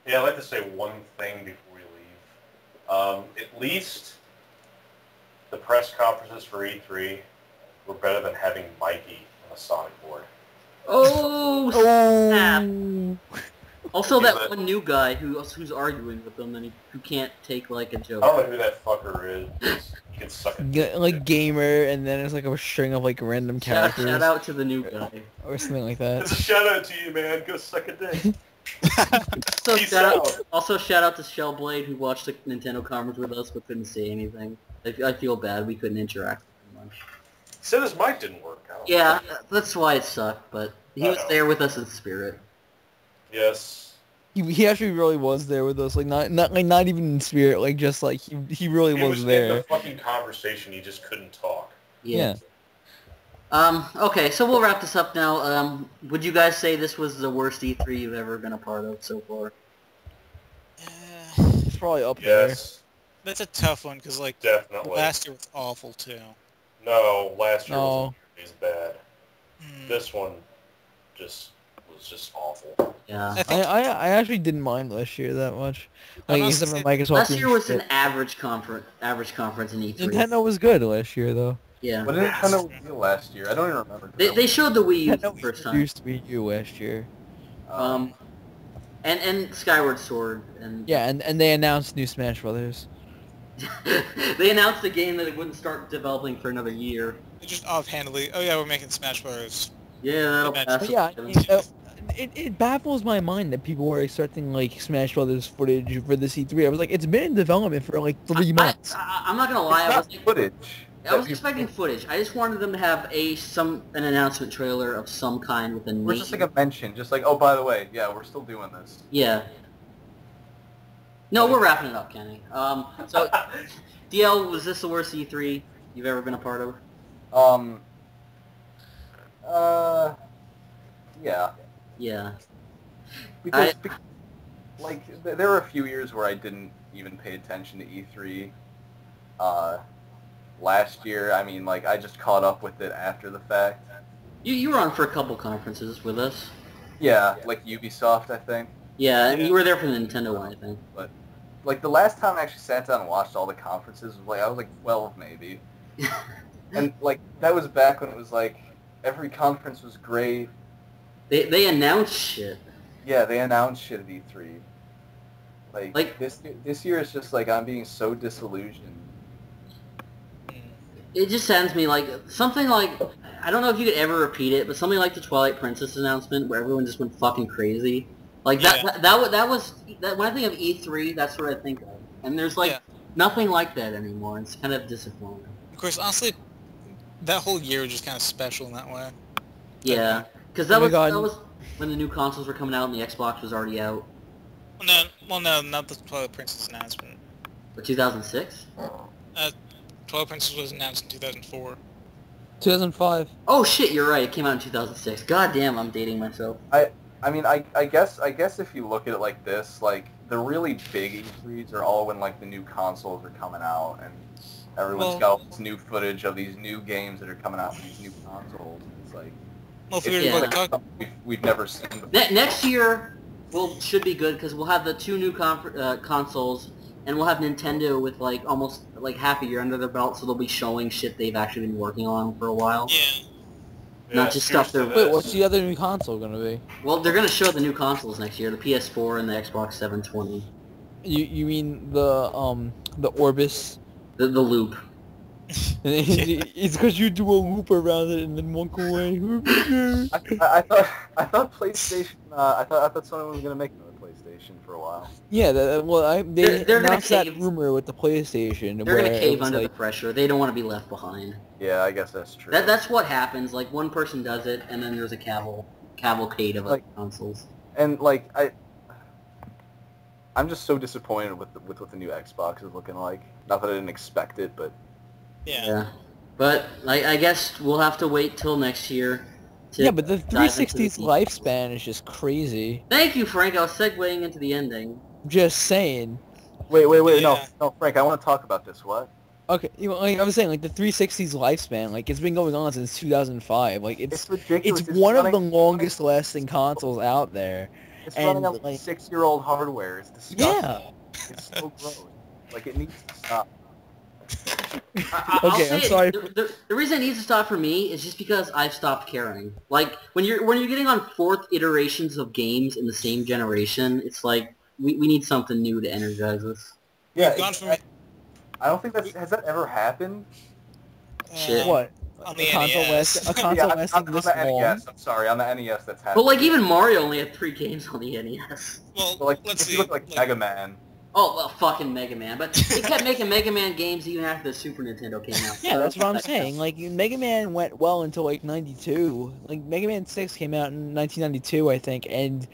Speaker 3: Yeah, I'd like to say one thing before we leave. At least the press conferences for E3 were better than having Mikey on a Sonic board.
Speaker 1: Oh, snap.
Speaker 2: Oh.
Speaker 1: Also,
Speaker 3: Yeah,
Speaker 1: that
Speaker 3: but-
Speaker 1: one new guy who's arguing with them and who can't take like a
Speaker 3: I
Speaker 1: joke.
Speaker 3: don't know who that fucker is. He can suck it.
Speaker 2: Like gamer, and then it's like a string of like random characters
Speaker 1: Shout out to the new guy.
Speaker 2: or something like that.
Speaker 3: It's a shout out to you, man. Go suck a dick.
Speaker 1: So
Speaker 3: Peace
Speaker 1: shout out,
Speaker 3: out.
Speaker 1: also shout out to Shellblade who watched the Nintendo conference with us but couldn't say anything. I feel bad we couldn't interact very much.
Speaker 3: Said his mic didn't work out.
Speaker 1: Yeah, that's why it sucked, but he was there with us in spirit.
Speaker 3: Yes.
Speaker 2: He actually really was there with us, like not even in spirit, like just like he really
Speaker 3: He
Speaker 2: was
Speaker 3: was in
Speaker 2: there.
Speaker 3: the fucking conversation. He just couldn't talk.
Speaker 2: Yeah.
Speaker 1: Okay, so we'll wrap this up now. Would you guys say this was the worst E3 you've ever been a part of so far?
Speaker 2: It's probably up
Speaker 3: Yes,
Speaker 5: That's a tough one because like
Speaker 3: definitely.
Speaker 5: last year was awful too.
Speaker 3: No, last year
Speaker 2: No.
Speaker 3: was bad.
Speaker 5: Mm.
Speaker 3: This one was just awful.
Speaker 1: Yeah.
Speaker 5: I think
Speaker 2: I actually didn't mind last year that much.
Speaker 5: I
Speaker 2: Like
Speaker 5: must
Speaker 2: except for
Speaker 5: say-
Speaker 2: Microsoft.
Speaker 1: Last
Speaker 2: being
Speaker 1: year was
Speaker 2: shit.
Speaker 1: an average conference in E3.
Speaker 2: Nintendo was good last year though.
Speaker 1: Yeah.
Speaker 4: What did Nintendo reveal last year? I don't even remember.
Speaker 1: They showed the Wii U
Speaker 2: Nintendo
Speaker 1: the first time.
Speaker 2: introduced Wii U last year.
Speaker 1: And Skyward Sword and
Speaker 2: Yeah, and they announced new Smash Brothers.
Speaker 1: they announced a game that it wouldn't start developing for another year.
Speaker 5: just offhandedly, oh yeah, we're making Smash Bros.
Speaker 1: Yeah, that'll
Speaker 5: But
Speaker 1: pass.
Speaker 2: But
Speaker 1: the
Speaker 2: yeah,
Speaker 1: Nintendo.
Speaker 2: it baffles my mind that people were expecting like Smash Brothers footage for the C3. I was like, it's been in development for like 3 months.
Speaker 1: I'm not gonna lie.
Speaker 4: It's not footage.
Speaker 1: I was expecting footage. I just wanted them to have an announcement trailer of some kind with a name.
Speaker 4: We're just like a mention, just like, oh, by the way, yeah, we're still doing this.
Speaker 1: Yeah. No, we're wrapping it up, Kenny. So, DL, was this the worst E3 you've ever been a part of?
Speaker 4: Yeah.
Speaker 1: Yeah.
Speaker 4: Because, there were a few years where I didn't even pay attention to E3. Last year, I mean, like, I just caught up with it after the fact.
Speaker 1: You were on for a couple conferences with us.
Speaker 4: Yeah, like Ubisoft, I think.
Speaker 1: Yeah, and
Speaker 5: Yeah.
Speaker 1: you were there for the Nintendo one, I think.
Speaker 4: Like, the last time I actually sat down and watched all the conferences was, like, I was, like, 12, maybe. And, like, that was back when it was, like, every conference was great.
Speaker 1: They announced shit.
Speaker 4: Yeah, they announced shit at E3.
Speaker 1: Like-
Speaker 4: this year is just, like, I'm being so disillusioned.
Speaker 1: It just sends me like something like, I don't know if you could ever repeat it, but something like the Twilight Princess announcement where everyone just went fucking crazy. Like that was when I think of E3, that's what I think of. And there's like nothing like that anymore. It's kind of disappointing.
Speaker 5: Of course, honestly, that whole year was just kind of special in that way.
Speaker 1: Yeah, because
Speaker 2: Oh
Speaker 1: that
Speaker 2: my
Speaker 1: was
Speaker 2: God.
Speaker 1: when the new consoles were coming out and the Xbox was already out.
Speaker 5: Well, no, not the Twilight Princess announcement.
Speaker 1: For 2006?
Speaker 5: Twilight Princess was announced in 2004.
Speaker 2: 2005.
Speaker 1: Oh shit, you're right. It came out in 2006. God damn, I'm dating myself.
Speaker 4: I I mean, I guess if you look at it like this, like the really big E3s are all when like the new consoles are coming out and everyone's got all this new footage of these new games that are coming out for these new consoles. It's like we've never seen before.
Speaker 1: Next year should be good because we'll have the two new consoles, and we'll have Nintendo with like almost like half a year under their belt, so they'll be showing shit they've actually been working on for a while.
Speaker 5: Yeah.
Speaker 1: Not just stuff they're...
Speaker 2: Wait, what's the other new console gonna be?
Speaker 1: Well, they're gonna show the new consoles next year, the PS4 and the Xbox 720.
Speaker 2: You mean the Orbis?
Speaker 1: The Loop.
Speaker 2: It's because you do a loop around it and then walk away.
Speaker 4: I thought PlayStation. I thought Sony was gonna make another PlayStation for a while.
Speaker 2: Yeah, they announced that
Speaker 1: cave.
Speaker 2: rumor with the PlayStation.
Speaker 1: They're gonna cave under the pressure. They don't want to be left behind.
Speaker 4: Yeah, I guess that's true.
Speaker 1: That's what happens. Like one person does it, and then there's a cavalcade of consoles.
Speaker 4: And like I'm just so disappointed with what the new Xbox is looking like. Not that I didn't expect it, but
Speaker 1: yeah. But I guess we'll have to wait till next year.
Speaker 2: Yeah, but the 360's lifespan is just crazy.
Speaker 1: Thank you, Frank. I was segueing into the ending.
Speaker 2: Just saying.
Speaker 4: Wait,
Speaker 5: Yeah.
Speaker 4: no, Frank, I want to talk about this. What?
Speaker 2: Okay, like I was saying, like the 360's lifespan, like it's been going on since 2005. Like it's
Speaker 4: ridiculous.
Speaker 2: It's one of the longest lasting consoles out there.
Speaker 4: It's running on
Speaker 2: like
Speaker 4: 6-year-old hardware. It's disgusting.
Speaker 2: Yeah.
Speaker 4: It's so gross. Like it needs to stop.
Speaker 2: Okay, I'm sorry.
Speaker 1: The reason it needs to stop for me is just because I've stopped caring. Like when you're getting on 4th iterations of games in the same generation, it's like we need something new to energize us.
Speaker 4: Yeah.
Speaker 5: I
Speaker 4: don't think has that ever happened.
Speaker 1: Shit.
Speaker 2: What?
Speaker 5: On the
Speaker 2: A console
Speaker 5: NES.
Speaker 2: lasting this
Speaker 4: on the
Speaker 2: long?
Speaker 4: NES. I'm sorry, on the NES that's happened.
Speaker 1: But like even Mario only had 3 games on the NES.
Speaker 5: Well,
Speaker 4: But, like
Speaker 5: let's
Speaker 4: if
Speaker 5: see.
Speaker 4: you look like Mega Man.
Speaker 1: Oh, well, fucking Mega Man. But they kept making Mega Man games even after the Super Nintendo came out.
Speaker 2: Yeah, that's what I'm saying. Like Mega Man went well until like '92. Like Mega Man 6 came out in 1992, I think, and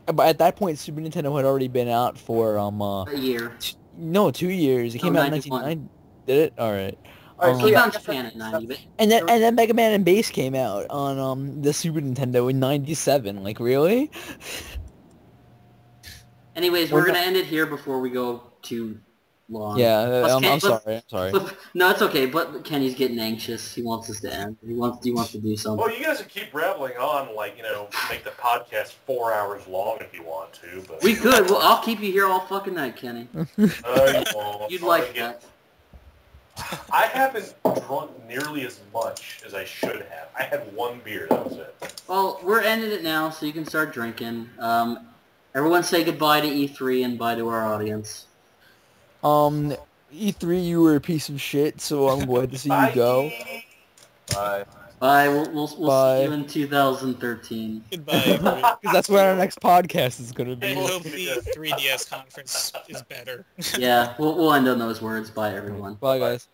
Speaker 2: at that point Super Nintendo had already been out for
Speaker 1: A year.
Speaker 2: No, 2 years. It came out in
Speaker 1: 91.
Speaker 2: 1990. Did it? All right.
Speaker 4: Alright,
Speaker 1: It
Speaker 4: so
Speaker 1: came
Speaker 4: yeah,
Speaker 1: out in Japan in 90, but...
Speaker 2: And then Mega Man and Bass came out on the Super Nintendo in '97. Like really?
Speaker 1: Anyways, we're gonna end it here before we go too long.
Speaker 2: Yeah,
Speaker 1: Plus,
Speaker 2: I'm sorry.
Speaker 1: No, it's okay, but Kenny's getting anxious. He wants us to end. He wants to do something.
Speaker 3: Well, you guys can keep rambling on, like, make the podcast 4 hours long if you want to. But
Speaker 1: We could. Well, I'll keep you here all fucking night, Kenny.
Speaker 3: you won't.
Speaker 1: You'd like that.
Speaker 3: I haven't drunk nearly as much as I should have. I had 1 beer, that was it.
Speaker 1: Well, we're ending it now, so you can start drinking. Everyone say goodbye to E3 and bye to our audience.
Speaker 2: E3, you were a piece of shit, so I'm glad to see you go.
Speaker 4: Bye.
Speaker 1: Bye. We'll
Speaker 2: Bye.
Speaker 1: see you in 2013.
Speaker 5: Goodbye, everyone.
Speaker 2: Because that's where our next podcast is gonna
Speaker 5: I
Speaker 2: be.
Speaker 5: hope the 3DS conference is better.
Speaker 1: Yeah, we'll end on those words. Bye, everyone.
Speaker 2: Bye, guys.